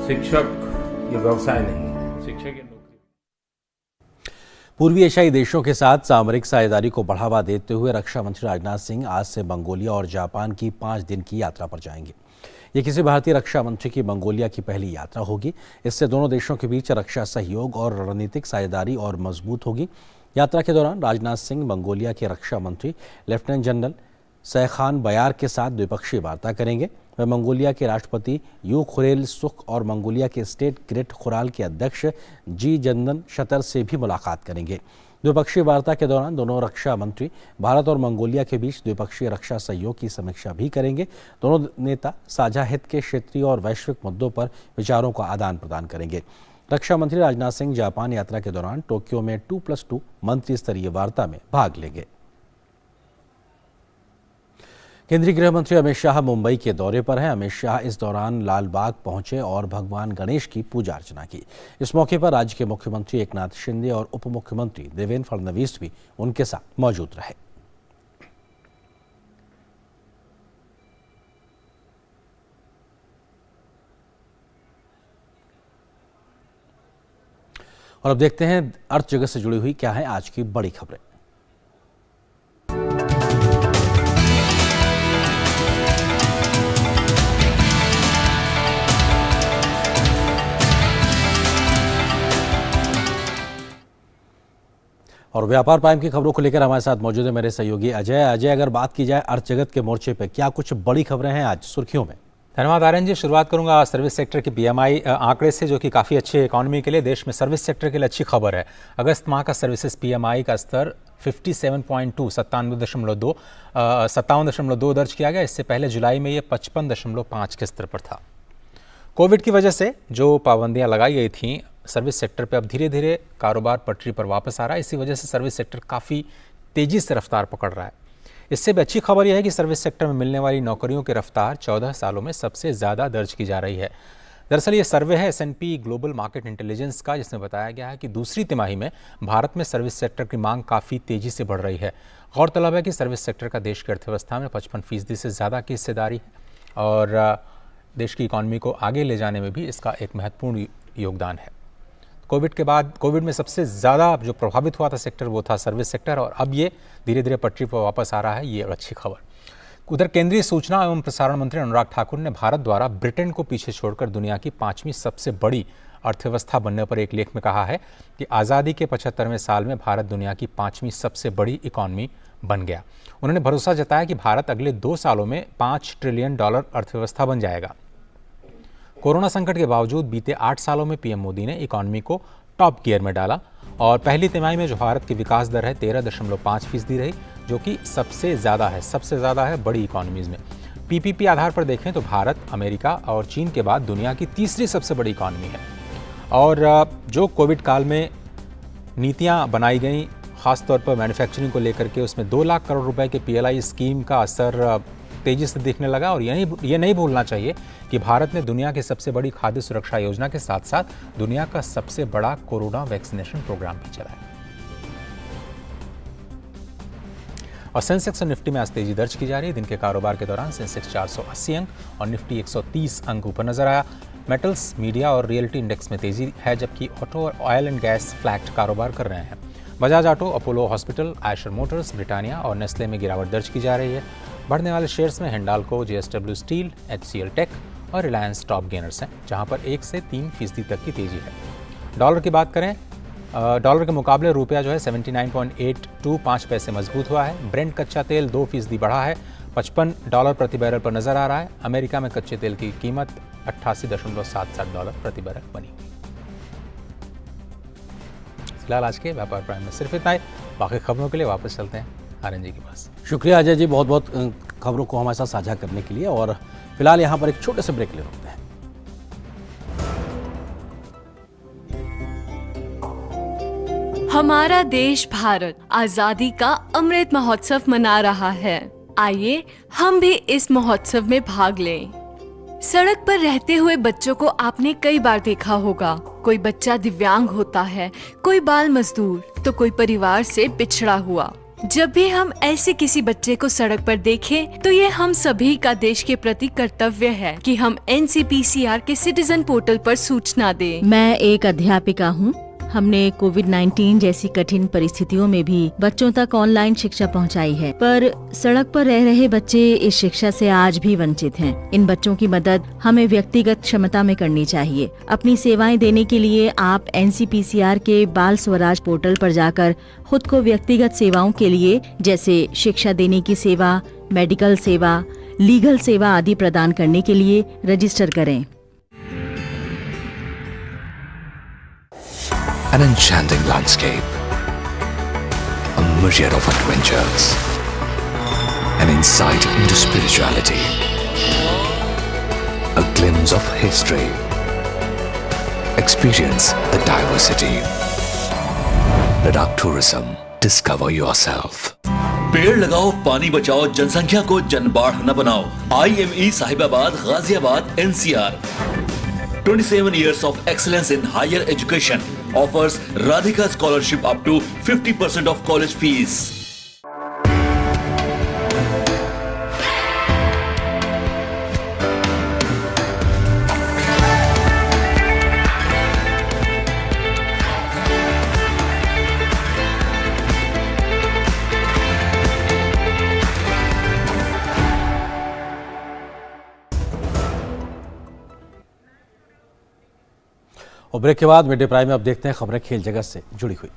शिक्षक ये व्यवसाय नहीं है, शिक्षक ये नौकरी। पूर्वी एशियाई देशों के साथ सामरिक साझेदारी को बढ़ावा देते हुए रक्षा मंत्री राजनाथ सिंह आज से मंगोलिया और जापान की 5 दिन की यात्रा पर जाएंगे। ये किसी भारतीय रक्षा मंत्री की मंगोलिया की पहली यात्रा होगी। इससे दोनों देशों के बीच रक्षा सहयोग और रणनीतिक साझेदारी और मजबूत होगी। यात्रा के दौरान राजनाथ सिंह मंगोलिया के रक्षा मंत्री लेफ्टिनेंट जनरल सैखान बयार के साथ द्विपक्षीय वार्ता करेंगे। वे मंगोलिया के राष्ट्रपति यू खुरेल सुख और मंगोलिया के स्टेट ग्रेट खुराल के अध्यक्ष जी जंदन शतर से भी मुलाकात करेंगे। द्विपक्षीय वार्ता के दौरान दोनों रक्षा मंत्री भारत और मंगोलिया के बीच द्विपक्षीय रक्षा सहयोग की समीक्षा भी करेंगे। दोनों नेता साझा हित के क्षेत्रीय और वैश्विक मुद्दों पर विचारों का आदान प्रदान करेंगे। रक्षा मंत्री राजनाथ सिंह जापान यात्रा के दौरान टोक्यो में 2+2 मंत्री स्तरीय वार्ता में भाग लेंगे। केंद्रीय गृह मंत्री अमित शाह मुंबई के दौरे पर हैं। अमित शाह इस दौरान लाल बाग पहुंचे और भगवान गणेश की पूजा अर्चना की। इस मौके पर राज्य के मुख्यमंत्री एकनाथ शिंदे और उप मुख्यमंत्री देवेंद्र फडणवीस भी उनके साथ मौजूद रहे। और अब देखते हैं अर्थ जगत से जुड़ी हुई क्या है आज की बड़ी खबरें। और व्यापार प्राइम की खबरों को लेकर हमारे साथ मौजूद है मेरे सहयोगी अजय। अगर बात की जाए अर्थ जगत के मोर्चे पे क्या कुछ बड़ी खबरें हैं आज सुर्खियों में? धन्यवाद आर्यन जी। शुरुआत करूंगा सर्विस सेक्टर के PMI आंकड़े से, जो कि काफ़ी अच्छे इकोनॉमी के लिए, देश में सर्विस सेक्टर के लिए अच्छी खबर है। अगस्त माह का सर्विसेज PMI का स्तर 57.2 57.2 दर्ज किया गया। इससे पहले जुलाई में ये 55.5 के स्तर पर था। कोविड की वजह से जो पाबंदियां लगाई गई थीं सर्विस सेक्टर पे, अब धीरे धीरे कारोबार पटरी पर वापस आ रहा है। इसी वजह से सर्विस सेक्टर काफ़ी तेज़ी से रफ्तार पकड़ रहा है। इससे भी अच्छी खबर यह है कि सर्विस सेक्टर में मिलने वाली नौकरियों की रफ्तार 14 सालों में सबसे ज़्यादा दर्ज की जा रही है। दरअसल ये सर्वे है S&P ग्लोबल मार्केट इंटेलिजेंस का, जिसमें बताया गया है कि दूसरी तिमाही में भारत में सर्विस सेक्टर की मांग काफ़ी तेज़ी से बढ़ रही है। गौरतलब है कि सर्विस सेक्टर का देश की अर्थव्यवस्था में 55% से ज़्यादा की हिस्सेदारी है और देश की इकॉनमी को आगे ले जाने में भी इसका एक महत्वपूर्ण योगदान है। कोविड के बाद, कोविड में सबसे ज़्यादा जो प्रभावित हुआ था सेक्टर वो था सर्विस सेक्टर, और अब ये धीरे धीरे पटरी पर वापस आ रहा है। ये अच्छी खबर। उधर केंद्रीय सूचना एवं प्रसारण मंत्री अनुराग ठाकुर ने भारत द्वारा ब्रिटेन को पीछे छोड़कर दुनिया की 5वीं सबसे बड़ी अर्थव्यवस्था बनने पर एक लेख में कहा है कि आज़ादी के 75वें साल में भारत दुनिया की 5वीं सबसे बड़ी इकॉनमी बन गया। उन्होंने भरोसा जताया कि भारत अगले 2 सालों में $5 ट्रिलियन अर्थव्यवस्था बन जाएगा। कोरोना संकट के बावजूद बीते 8 सालों में पीएम मोदी ने इकॉनमी को टॉप गियर में डाला और पहली तिमाही में जो भारत की विकास दर है 13.5% रही, जो कि सबसे ज़्यादा है बड़ी इकॉनमीज़ में। PPP आधार पर देखें तो भारत अमेरिका और चीन के बाद दुनिया की तीसरी सबसे बड़ी इकॉनमी है। और जो कोविड काल में नीतियाँ बनाई गई, ख़ासतौर पर मैन्युफैक्चरिंग को लेकर के, उसमें 2 लाख करोड़ रुपए के PLI स्कीम का असर तेजी से दिखने लगा। और ये नहीं भूलना चाहिए कि भारत ने दुनिया की सबसे बड़ी खाद्य सुरक्षा योजना के साथ साथ दुनिया का सबसे बड़ा कोरोना वैक्सीनेशन प्रोग्राम भी चलाया। और सेंसेक्स और निफ्टी में आज तेजी दर्ज की जा रही है। दिन के कारोबार के दौरान सेंसेक्स 480 अंक और निफ्टी 130 अंक ऊपर नजर आया। मेटल्स, मीडिया और रियल्टी इंडेक्स में तेजी है, जबकि ऑटो और ऑयल एंड गैस फ्लैट कारोबार कर रहे हैं। Bajaj auto, Apollo hospital, Eicher Motors, Britannia और नेस्ले में गिरावट दर्ज की जा रही है। बढ़ने वाले शेयर्स में Hindalco, JSW steel, HCL tech और रिलायंस टॉप गेनर्स हैं, जहां पर 1 से 3% तक की तेजी है। डॉलर की बात करें, डॉलर के मुकाबले रुपया जो है 79.825 पैसे मजबूत हुआ है। ब्रेंट कच्चा तेल 2% बढ़ा है, $55 प्रति बैरल पर नजर आ रहा है। अमेरिका में कच्चे तेल की कीमत $88.77 प्रति बैरल बनी। फिलहाल आज के व्यापार प्राइम में सिर्फ इतना ही। बाकी खबरों के लिए वापस चलते हैं आर्यन जी के पास। शुक्रिया अजय जी, बहुत बहुत खबरों को हमारे साथ साझा करने के लिए। और फिलहाल यहाँ पर एक छोटे से ब्रेक ले लेते हैं। हमारा देश भारत आजादी का अमृत महोत्सव मना रहा है। आइए हम भी इस महोत्सव में भाग लें। सड़क पर रहते हुए बच्चों को आपने कई बार देखा होगा। कोई बच्चा दिव्यांग होता है, कोई बाल मजदूर, तो कोई परिवार से पिछड़ा हुआ। जब भी हम ऐसे किसी बच्चे को सड़क पर देखें, तो ये हम सभी का देश के प्रति कर्तव्य है कि हम NCPCR के सिटीजन पोर्टल पर सूचना दें। मैं एक अध्यापिका हूँ। हमने कोविड-19 जैसी कठिन परिस्थितियों में भी बच्चों तक ऑनलाइन शिक्षा पहुंचाई है, पर सड़क पर रह रहे बच्चे इस शिक्षा से आज भी वंचित हैं। इन बच्चों की मदद हमें व्यक्तिगत क्षमता में करनी चाहिए। अपनी सेवाएं देने के लिए आप NCPCR के बाल स्वराज पोर्टल पर जाकर खुद को व्यक्तिगत सेवाओं के लिए जैसे शिक्षा देने की सेवा, मेडिकल सेवा, लीगल सेवा आदि प्रदान करने के लिए रजिस्टर करें। An enchanting landscape, a myriad of adventures, an insight into spirituality, a glimpse of history. Experience the diversity. Ladakh Tourism. Discover yourself. पेड़ लगाओ, पानी बचाओ, जनसंख्या को जनबाढ़ न बनाओ। IME Sahibabad, Ghaziabad, NCR. 27 years of excellence in higher education offers Radhika Scholarship up to 50% of college fees. और break के बाद मिड डे प्राइम में अब देखते हैं खबरें खेल जगत से जुड़ी हुई।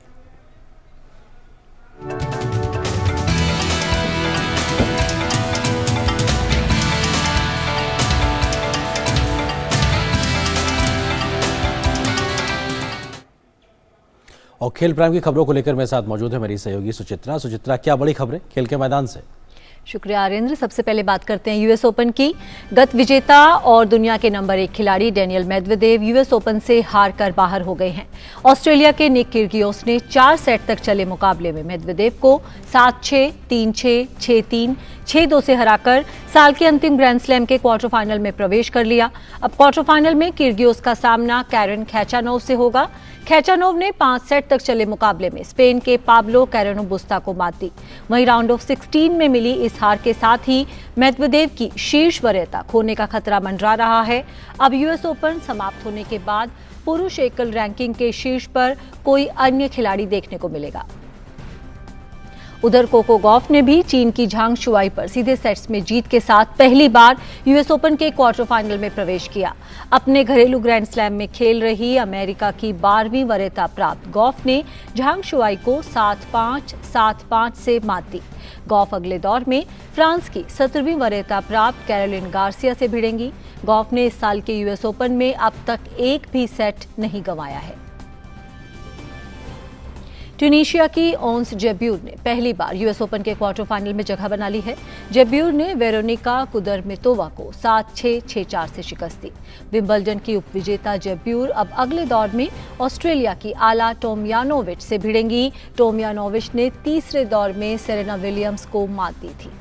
और खेल प्राइम की खबरों को लेकर मेरे साथ मौजूद है मेरी सहयोगी सुचित्रा। सुचित्रा, क्या बड़ी खबरें खेल के मैदान से? शुक्रिया आर्येंद्र। सबसे पहले बात करते हैं यूएस ओपन की। गत विजेता और दुनिया के नंबर 1 खिलाड़ी डेनियल मेदवेदेव यूएस ओपन से हार कर बाहर हो गए हैं। ऑस्ट्रेलिया के निक किर्गियोस ने 4 सेट तक चले मुकाबले में मेदवेदेव को 7-6, 3-6, 6-3, 6-2 से हराकर साल के अंतिम ग्रैंड स्लैम के क्वार्टर फाइनल में प्रवेश कर लिया। अब क्वार्टर फाइनल में किर्गियोस का सामना कैरन खैचानोव से होगा। खैचानोव ने 5 सेट तक चले मुकाबले में स्पेन के पाब्लो कैरेनो बुस्ता को मात दी। वहीं राउंड ऑफ 16 में मिली इस हार के साथ ही मेदवेदेव की शीर्ष वरीयता खोने का खतरा मंडरा रहा है। अब यूएस ओपन समाप्त होने के बाद पुरुष एकल रैंकिंग के शीर्ष पर कोई अन्य खिलाड़ी देखने को मिलेगा। उधर कोको गॉफ ने भी चीन की झांग शुआई पर सीधे सेट्स में जीत के साथ पहली बार यूएस ओपन के क्वार्टर फाइनल में प्रवेश किया। अपने घरेलू ग्रैंड स्लैम में खेल रही अमेरिका की 12वीं वरीयता प्राप्त गॉफ ने झांग शुआई को 7-5, 7-5 से मात दी। गॉफ अगले दौर में फ्रांस की 17वीं वरीयता प्राप्त कैरोलिन गार्सिया से भिड़ेंगी। गॉफ ने इस साल के यूएस ओपन में अब तक एक भी सेट नहीं गंवाया है। ट्यूनीशिया की ओंस जेब्यूर ने पहली बार यूएस ओपन के क्वार्टर फाइनल में जगह बना ली है। जेब्यूर ने वेरोनिका कुदरमेतोवा को 7-6, 6-4 से शिकस्त दी। विंबलडन की उपविजेता जेब्यूर अब अगले दौर में ऑस्ट्रेलिया की आला टोमयानोविच से भिड़ेंगी। टोमयानोविच ने तीसरे दौर में सेरेना विलियम्स को मात दी थी।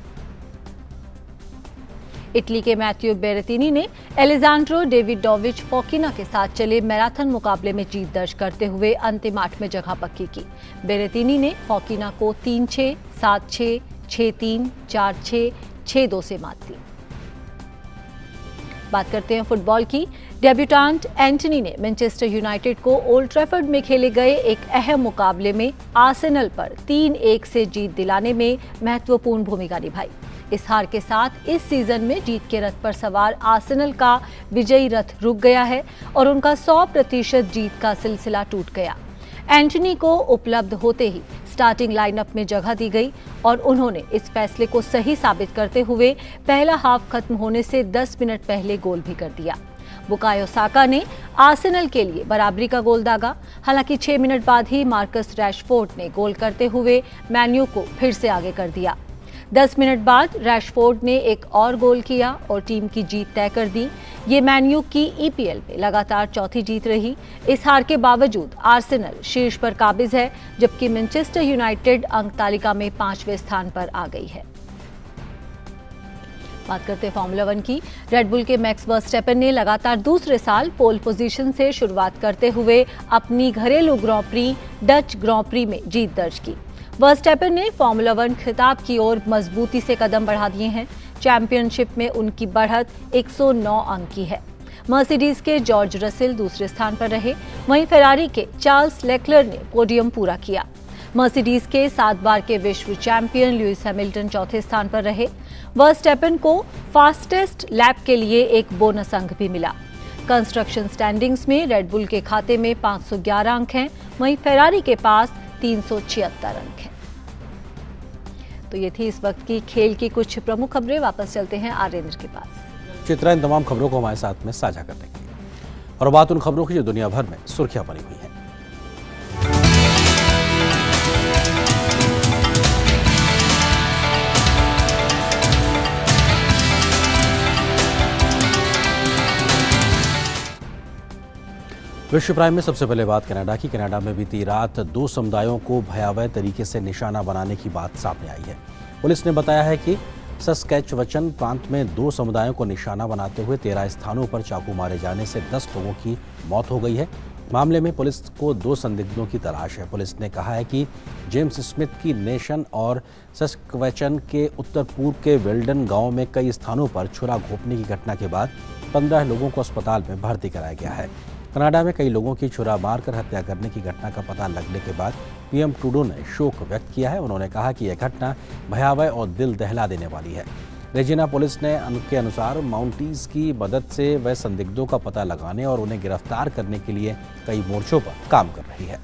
इटली के मैथ्यू बेरेतिनी ने एलेजांड्रो डेविडोविच फोकिना के साथ चले मैराथन मुकाबले में जीत दर्ज करते हुए अंतिम 8 में जगह पक्की की। बेरेतिनी ने फोकिना को 3-6, 7-6, 6-3, 4-6, 6-2 से मात दी। बात करते हैं फुटबॉल की। डेब्यूटेंट एंटनी ने मैनचेस्टर यूनाइटेड को ओल्ड ट्रैफर्ड में खेले गए एक अहम मुकाबले में आर्सेनल पर 3-1 से जीत दिलाने में महत्वपूर्ण भूमिका निभाई। इस हार के साथ इस सीजन में जीत के रथ पर सवार आर्सेनल का विजयी रथ रुक गया है और उनका 100% जीत का सिलसिला टूट गया। एंटनी को उपलब्ध होते ही स्टार्टिंग लाइनअप में जगह दी गई और उन्होंने इस फैसले को सही साबित करते हुए पहला हाफ खत्म होने से 10 मिनट पहले गोल भी कर दिया। बुकायो साका ने आर्सेनल के लिए बराबरी का गोल दागा। हालांकि 6 मिनट बाद ही मार्कस रैशफोर्ड ने गोल करते हुए मैन्यू को फिर से आगे कर दिया। 10 मिनट बाद रैशफोर्ड ने एक और गोल किया और टीम की जीत तय कर दी। ये मैन्यू की ईपीएल में लगातार चौथी जीत रही। इस हार के बावजूद आर्सेनल शीर्ष पर काबिज है, जबकि मैनचेस्टर यूनाइटेड अंक तालिका में 5वें स्थान पर आ गई है। बात करते हैं फॉर्मूला 1 की। रेड बुल के मैक्स वर्स्टैपेन ने लगातार दूसरे साल पोल पोजीशन से शुरुआत करते हुए अपनी घरेलू ग्रां प्री डच ग्रां प्री में जीत दर्ज की। वर्स्टैपेन ने फॉर्मूला 1 खिताब की ओर मजबूती से कदम बढ़ा दिए हैं। चैंपियनशिप में उनकी बढ़त 109 अंक की है। मर्सिडीज के जॉर्ज रसेल दूसरे स्थान पर रहे, वहीं फेरारी के चार्ल्स लेक्लर ने पोडियम पूरा किया। मर्सिडीज के 7 बार के विश्व चैंपियन लुइस हैमिल्टन चौथे स्थान पर रहे। वर्स्टैपेन को फास्टेस्ट लैप के लिए एक बोनस अंक भी मिला। कंस्ट्रक्शन स्टैंडिंग्स में रेडबुल के खाते में 511 अंक हैं, वहीं फेरारी के पास 376 अंक हैं। तो ये थी इस वक्त की खेल की कुछ प्रमुख खबरें। वापस चलते हैं आरेंद्र के पास। चित्रा इन तमाम खबरों को हमारे साथ में साझा करने के लिए, और बात उन खबरों की जो दुनिया भर में सुर्खियां बनी हुई हैं। विश्व प्राइम में सबसे पहले बात कनाडा की। कनाडा में बीती रात 2 समुदायों को भयावह तरीके से निशाना बनाने की बात सामने आई है। पुलिस ने बताया है कि सस्कैचुअन प्रांत में 2 समुदायों को निशाना बनाते हुए 13 स्थानों पर चाकू मारे जाने से 10 लोगों की मौत हो गई है। मामले में पुलिस को 2 संदिग्धों की तलाश है। पुलिस ने कहा है कि जेम्स स्मिथ की नेशन और सस्कैचुअन के उत्तर पूर्व के वेल्डन गांव में कई स्थानों पर छुरा घोंपने की घटना के बाद 15 लोगों को अस्पताल में भर्ती कराया गया है। कनाडा में कई लोगों की छुरा मारकर हत्या करने की घटना का पता लगने के बाद पीएम ट्रूडो ने शोक व्यक्त किया है। उन्होंने कहा कि यह घटना भयावह और दिल दहला देने वाली है। रेजिना पुलिस ने के अनुसार माउंटीज की मदद से वह संदिग्धों का पता लगाने और उन्हें गिरफ्तार करने के लिए कई मोर्चों पर काम कर रही है।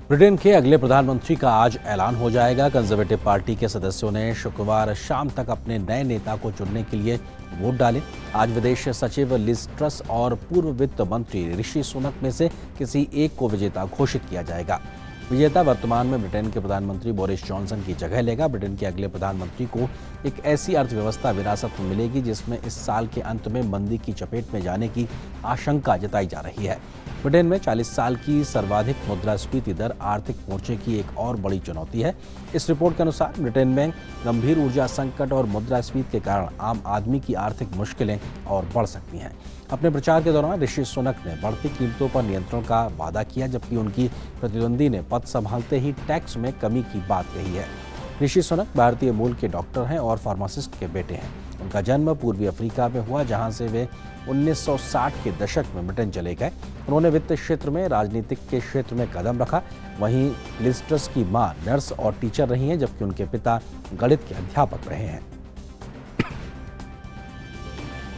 ब्रिटेन के अगले प्रधानमंत्री का आज ऐलान हो जाएगा। कंजर्वेटिव पार्टी के सदस्यों ने शुक्रवार शाम तक अपने नए नेता को चुनने के लिए वोट डाले। आज विदेश सचिव लिज ट्रस और पूर्व वित्त मंत्री ऋषि सुनक में से किसी एक को विजेता घोषित किया जाएगा। विजेता वर्तमान में ब्रिटेन के प्रधानमंत्री बोरिस जॉनसन की जगह लेगा। ब्रिटेन के अगले प्रधानमंत्री को एक ऐसी अर्थव्यवस्था विरासत में मिलेगी जिसमें इस साल के अंत में मंदी की चपेट में जाने की आशंका जताई जा रही है। ब्रिटेन में 40 साल की सर्वाधिक मुद्रास्फीति दर आर्थिक मोर्चे की एक और बड़ी चुनौती है। इस रिपोर्ट के अनुसार ब्रिटेन में गंभीर ऊर्जा संकट और मुद्रास्फीति के कारण आम आदमी की आर्थिक मुश्किलें और बढ़ सकती हैं। अपने प्रचार के दौरान ऋषि सुनक ने बढ़ती कीमतों पर नियंत्रण का वादा किया, जबकि उनकी प्रतिद्वंदी ने पद संभालते ही टैक्स में कमी की बात कही है। ऋषि सुनक भारतीय मूल के डॉक्टर हैं और फार्मासिस्ट के बेटे हैं। उनका जन्म पूर्वी अफ्रीका में हुआ, जहां से वे 1960 के दशक में ब्रिटेन चले गए। उन्होंने वित्त क्षेत्र में, राजनीतिक के क्षेत्र में कदम रखा। वहीं लिज ट्रस की मां नर्स और टीचर रही हैं, जबकि उनके पिता गणित के अध्यापक रहे हैं।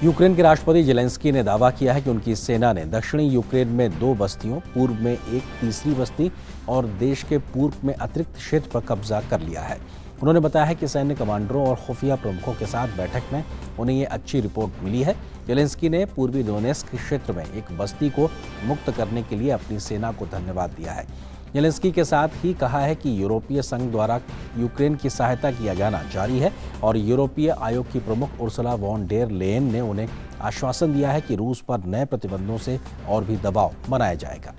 यूक्रेन के राष्ट्रपति जेलेंस्की ने दावा किया है कि उनकी सेना ने दक्षिणी यूक्रेन में 2 बस्तियों, पूर्व में एक तीसरी बस्ती और देश के पूर्व में अतिरिक्त क्षेत्र पर कब्जा कर लिया है। उन्होंने बताया है कि सैन्य कमांडरों और खुफिया प्रमुखों के साथ बैठक में उन्हें ये अच्छी रिपोर्ट मिली है। जेलेंस्की ने पूर्वी डोनेस्क क्षेत्र में एक बस्ती को मुक्त करने के लिए अपनी सेना को धन्यवाद दिया है। जेलेंस्की के साथ ही कहा है कि यूरोपीय संघ द्वारा यूक्रेन की सहायता किया जाना जारी है और यूरोपीय आयोग की प्रमुख उर्सुला वॉन डेर लेयन ने उन्हें आश्वासन दिया है कि रूस पर नए प्रतिबंधों से और भी दबाव बनाया जाएगा।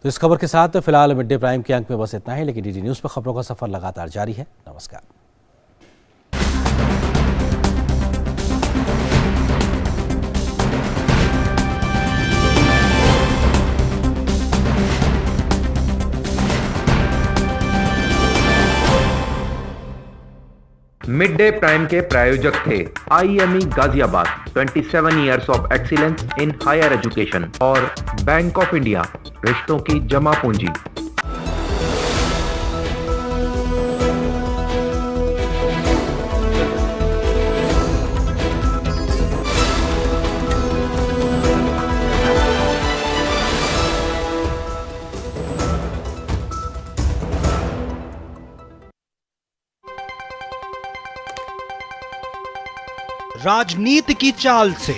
तो इस खबर के साथ फिलहाल मिड डे प्राइम के अंक में बस इतना ही, लेकिन डीडी न्यूज़ पर खबरों का सफर लगातार जारी है। नमस्कार। मिड डे प्राइम के प्रायोजक थे IME Ghaziabad, 27 years of excellence in higher education, और बैंक ऑफ इंडिया, रिश्तों की जमा पूंजी। राजनीति की चाल से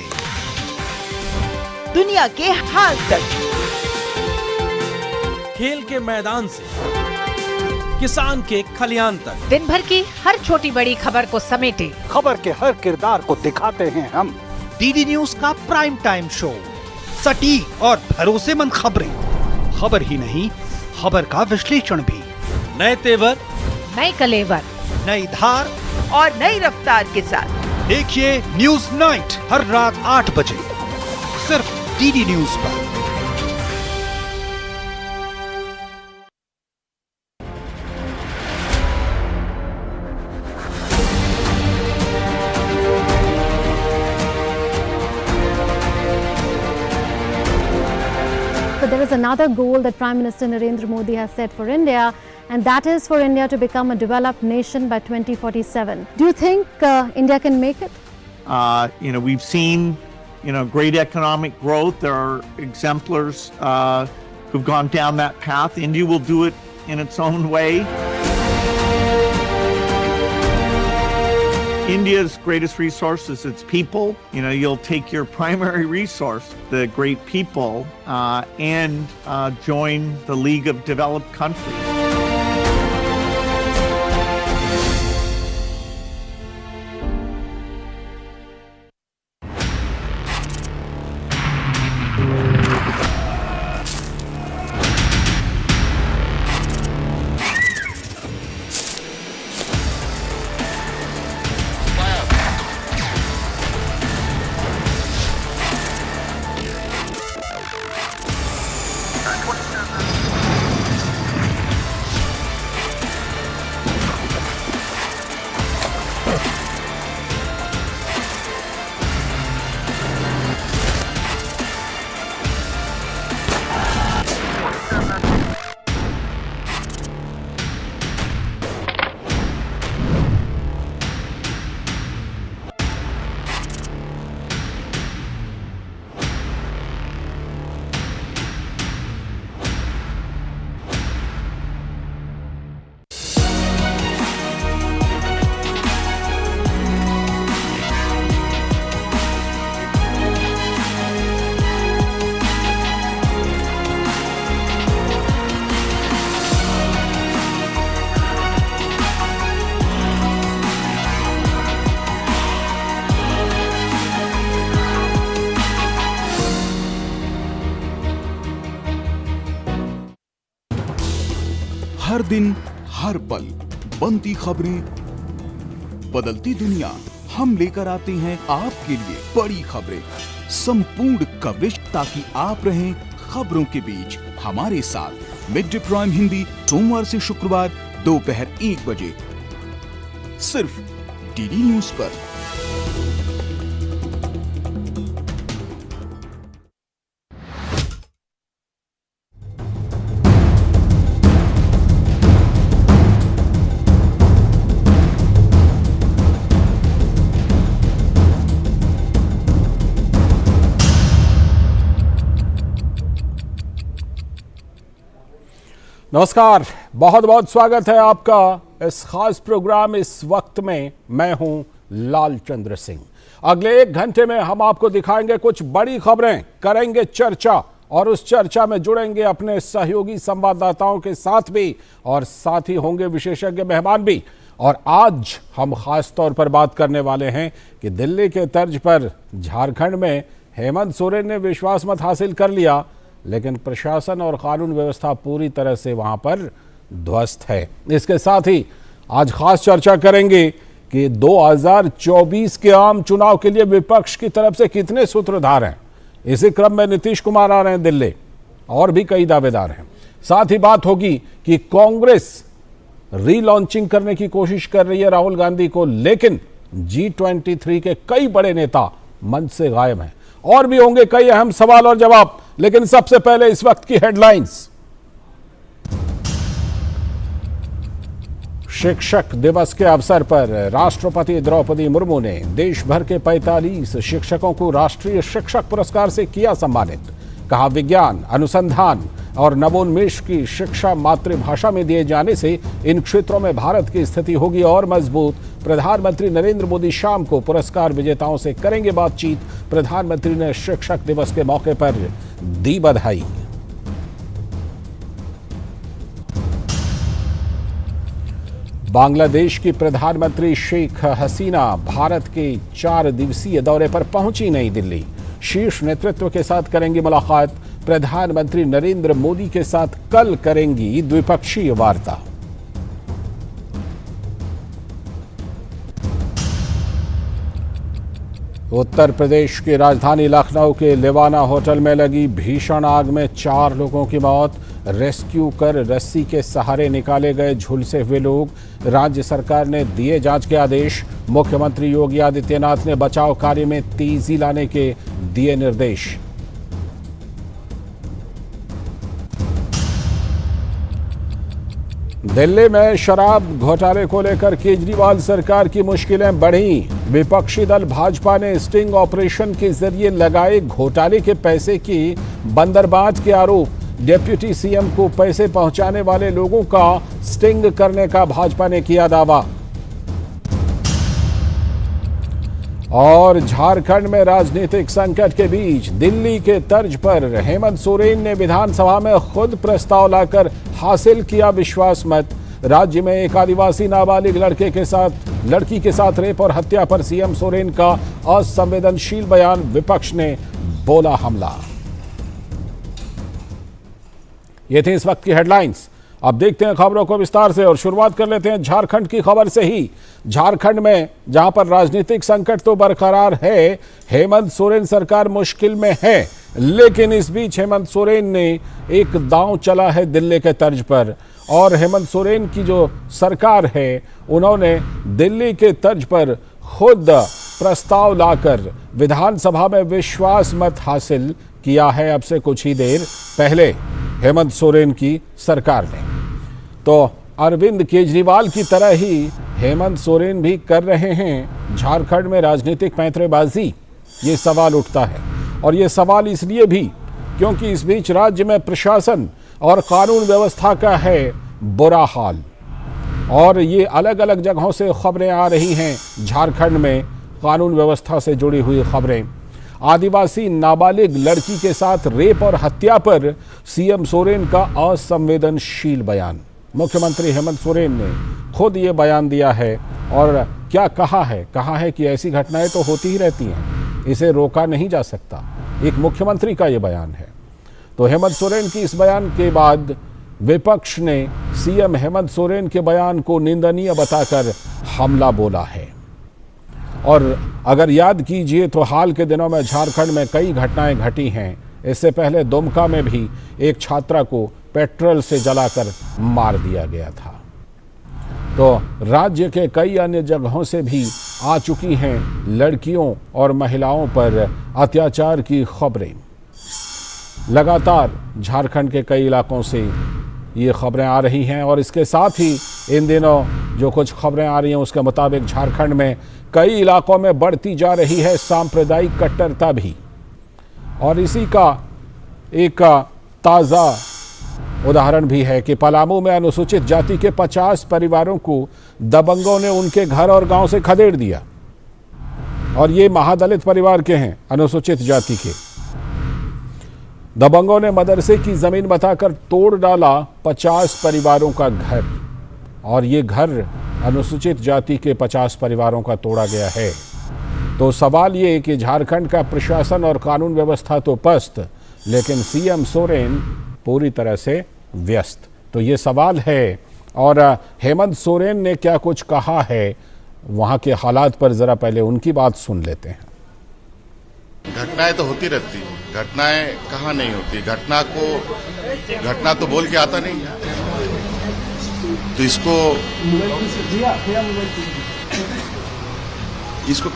दुनिया के हाल तक, खेल के मैदान से किसान के खलियान तक, दिन भर की हर छोटी बड़ी खबर को समेटे खबर के हर किरदार को दिखाते हैं हम। डीडी न्यूज का प्राइम टाइम शो, सटीक और भरोसेमंद खबरें, खबर ही नहीं खबर का विश्लेषण भी, नए तेवर, नए कलेवर, नई धार और नई रफ्तार के साथ देखिए न्यूज नाइट हर रात 8 बजे सिर्फ डीडी न्यूज पर। but there is another goal that Prime Minister Narendra Modi has set for India, and that is for India to become a developed nation by 2047. Do you think India can make it? We've seen, great economic growth. There are exemplars who've gone down that path. India will do it in its own way. India's greatest resource is its people. You'll take your primary resource, the great people, and join the League of Developed Countries. हर दिन हर पल बनती खबरें, बदलती दुनिया, हम लेकर आते हैं आपके लिए बड़ी खबरें, संपूर्ण कवरेज ताकि आप रहें खबरों के बीच हमारे साथ। मिड डे प्राइम हिंदी सोमवार से शुक्रवार दोपहर 1 बजे सिर्फ डीडी न्यूज पर। नमस्कार, बहुत बहुत स्वागत है आपका इस खास प्रोग्राम इस वक्त में। मैं हूं लालचंद्र सिंह। अगले 1 घंटे में हम आपको दिखाएंगे कुछ बड़ी खबरें, करेंगे चर्चा और उस चर्चा में जुड़ेंगे अपने सहयोगी संवाददाताओं के साथ भी और साथ ही होंगे विशेषज्ञ मेहमान भी। और आज हम खास तौर पर बात करने वाले हैं कि दिल्ली के तर्ज पर झारखंड में हेमंत सोरेन ने विश्वास मत हासिल कर लिया, लेकिन प्रशासन और कानून व्यवस्था पूरी तरह से वहां पर ध्वस्त है। इसके साथ ही आज खास चर्चा करेंगे कि 2024 के आम चुनाव के लिए विपक्ष की तरफ से कितने सूत्रधार हैं। इसी क्रम में नीतीश कुमार आ रहे हैं दिल्ली और भी कई दावेदार हैं। साथ ही बात होगी कि कांग्रेस रीलॉन्चिंग करने की कोशिश कर रही है राहुल गांधी को, लेकिन G23 के कई बड़े नेता मंच से गायब हैं। और भी होंगे कई अहम सवाल और जवाब, लेकिन सबसे पहले इस वक्त की हेडलाइंस। शिक्षक दिवस के अवसर पर राष्ट्रपति द्रौपदी मुर्मू ने देश भर के 45 शिक्षकों को राष्ट्रीय शिक्षक पुरस्कार से किया सम्मानित। कहा, विज्ञान, अनुसंधान और नवोन्मेष की शिक्षा मातृभाषा में दिए जाने से इन क्षेत्रों में भारत की स्थिति होगी और मजबूत। प्रधानमंत्री नरेंद्र मोदी शाम को पुरस्कार विजेताओं से करेंगे बातचीत। प्रधानमंत्री ने शिक्षक दिवस के मौके पर दी बधाई। बांग्लादेश की प्रधानमंत्री शेख हसीना भारत के 4 दिवसीय दौरे पर पहुंची नई दिल्ली। शीर्ष नेतृत्व के साथ करेंगी मुलाकात। प्रधानमंत्री नरेंद्र मोदी के साथ कल करेंगी द्विपक्षीय वार्ता। उत्तर प्रदेश की राजधानी लखनऊ के लिवाना होटल में लगी भीषण आग में 4 लोगों की मौत। रेस्क्यू कर रस्सी के सहारे निकाले गए झुलसे हुए लोग। राज्य सरकार ने दिए जांच के आदेश। मुख्यमंत्री योगी आदित्यनाथ ने बचाव कार्य में तेजी लाने के दिए निर्देश। दिल्ली में शराब घोटाले को लेकर केजरीवाल सरकार की मुश्किलें बढ़ी। विपक्षी दल भाजपा ने स्टिंग ऑपरेशन के जरिए लगाए घोटाले के पैसे की बंदरबांट के आरोप। डिप्टी सीएम को पैसे पहुंचाने वाले लोगों का स्टिंग करने का भाजपा ने किया दावा। और झारखंड में राजनीतिक संकट के बीच दिल्ली के तर्ज पर हेमंत सोरेन ने विधानसभा में खुद प्रस्ताव लाकर हासिल किया विश्वास मत। राज्य में एक आदिवासी नाबालिग लड़की के साथ रेप और हत्या पर सीएम सोरेन का असंवेदनशील बयान, विपक्ष ने बोला हमला। ये थे इस वक्त की हेडलाइंस। अब देखते हैं खबरों को विस्तार से और शुरुआत कर लेते हैं झारखंड की खबर से ही। झारखंड में जहां पर राजनीतिक संकट तो बरकरार है, हेमंत सोरेन सरकार मुश्किल में है, लेकिन इस बीच हेमंत सोरेन ने एक दांव चला है दिल्ली के तर्ज पर। और हेमंत सोरेन की जो सरकार है, उन्होंने दिल्ली के तर्ज पर खुद प्रस्ताव लाकर विधानसभा में विश्वास मत हासिल किया है। अब से कुछ ही देर पहले हेमंत सोरेन की सरकार ने तो अरविंद केजरीवाल की तरह ही हेमंत सोरेन भी कर रहे हैं झारखंड में राजनीतिक पैंतरेबाजी। ये सवाल उठता है और ये सवाल इसलिए भी क्योंकि इस बीच राज्य में प्रशासन और कानून व्यवस्था का है बुरा हाल। और ये अलग अलग जगहों से खबरें आ रही हैं झारखंड में कानून व्यवस्था से जुड़ी हुई खबरें। आदिवासी नाबालिग लड़की के साथ रेप और हत्या पर सीएम सोरेन का असंवेदनशील बयान। मुख्यमंत्री हेमंत सोरेन ने खुद ये बयान दिया है और क्या कहा है कि ऐसी घटनाएं तो होती ही रहती हैं, इसे रोका नहीं जा सकता। एक मुख्यमंत्री का ये बयान है। तो हेमंत सोरेन की इस बयान के बाद विपक्ष ने सीएम हेमंत सोरेन के बयान को निंदनीय बताकर हमला बोला है। और अगर याद कीजिए तो हाल के दिनों में झारखंड में कई घटनाएं घटी हैं। इससे पहले दुमका में भी एक छात्रा को पेट्रोल से जलाकर मार दिया गया था। तो राज्य के कई अन्य जगहों से भी आ चुकी हैं लड़कियों और महिलाओं पर अत्याचार की खबरें। लगातार झारखंड के कई इलाकों से ये खबरें आ रही हैं और इसके साथ ही इन दिनों जो कुछ खबरें आ रही हैं उसके मुताबिक झारखंड में कई इलाकों में बढ़ती जा रही है सांप्रदायिक कट्टरता भी। और इसी का एक ताज़ा उदाहरण भी है कि पलामू में अनुसूचित जाति के 50 परिवारों को दबंगों ने उनके घर और गांव से खदेड़ दिया। और ये महादलित परिवार के हैं, अनुसूचित जाति के। दबंगों ने मदरसे की जमीन बताकर तोड़ डाला 50 परिवारों का घर। और ये घर अनुसूचित जाति के 50 परिवारों का तोड़ा गया है। तो सवाल ये कि झारखंड का प्रशासन और कानून व्यवस्था तो पस्त, लेकिन सीएम सोरेन पूरी तरह से व्यस्त। तो ये सवाल है। और हेमंत सोरेन ने क्या कुछ कहा है वहाँ के हालात पर ज़रा पहले उनकी बात सुन लेते हैं। घटनाएं तो होती रहती है, घटनाएं कहाँ नहीं होती। घटना तो बोल के आता नहीं है। तो इसको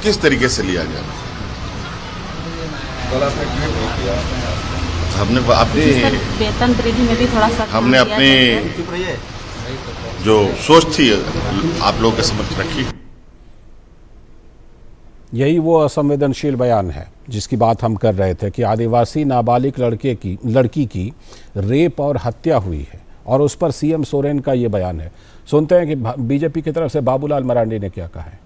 किस तरीके से लिया जाए। हमने वेतन वृद्धि में भी थोड़ा सा हमने अपनी जो सोच थी आप लोगों के समक्ष रखी। यही वो असंवेदनशील बयान है जिसकी बात हम कर रहे थे कि आदिवासी नाबालिग लड़की की रेप और हत्या हुई है और उस पर सीएम सोरेन का ये बयान है। सुनते हैं कि बीजेपी की तरफ से बाबूलाल मरांडी ने क्या कहा है।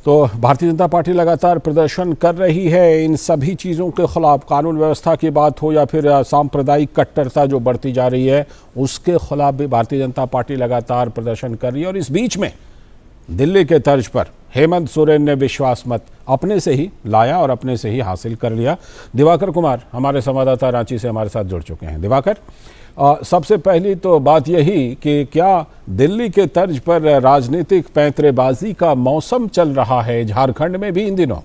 तो भारतीय जनता पार्टी लगातार प्रदर्शन कर रही है इन सभी चीज़ों के खिलाफ। कानून व्यवस्था की बात हो या फिर सांप्रदायिक कट्टरता जो बढ़ती जा रही है उसके खिलाफ भी भारतीय जनता पार्टी लगातार प्रदर्शन कर रही है। और इस बीच में दिल्ली के तर्ज पर हेमंत सोरेन ने विश्वास मत अपने से ही लाया और अपने से ही हासिल कर लिया। दिवाकर कुमार हमारे संवाददाता रांची से हमारे साथ जुड़ चुके हैं। दिवाकर, सबसे पहली तो बात यही कि क्या दिल्ली के तर्ज पर राजनीतिक पैंतरेबाजी का मौसम चल रहा है झारखंड में भी इन दिनों?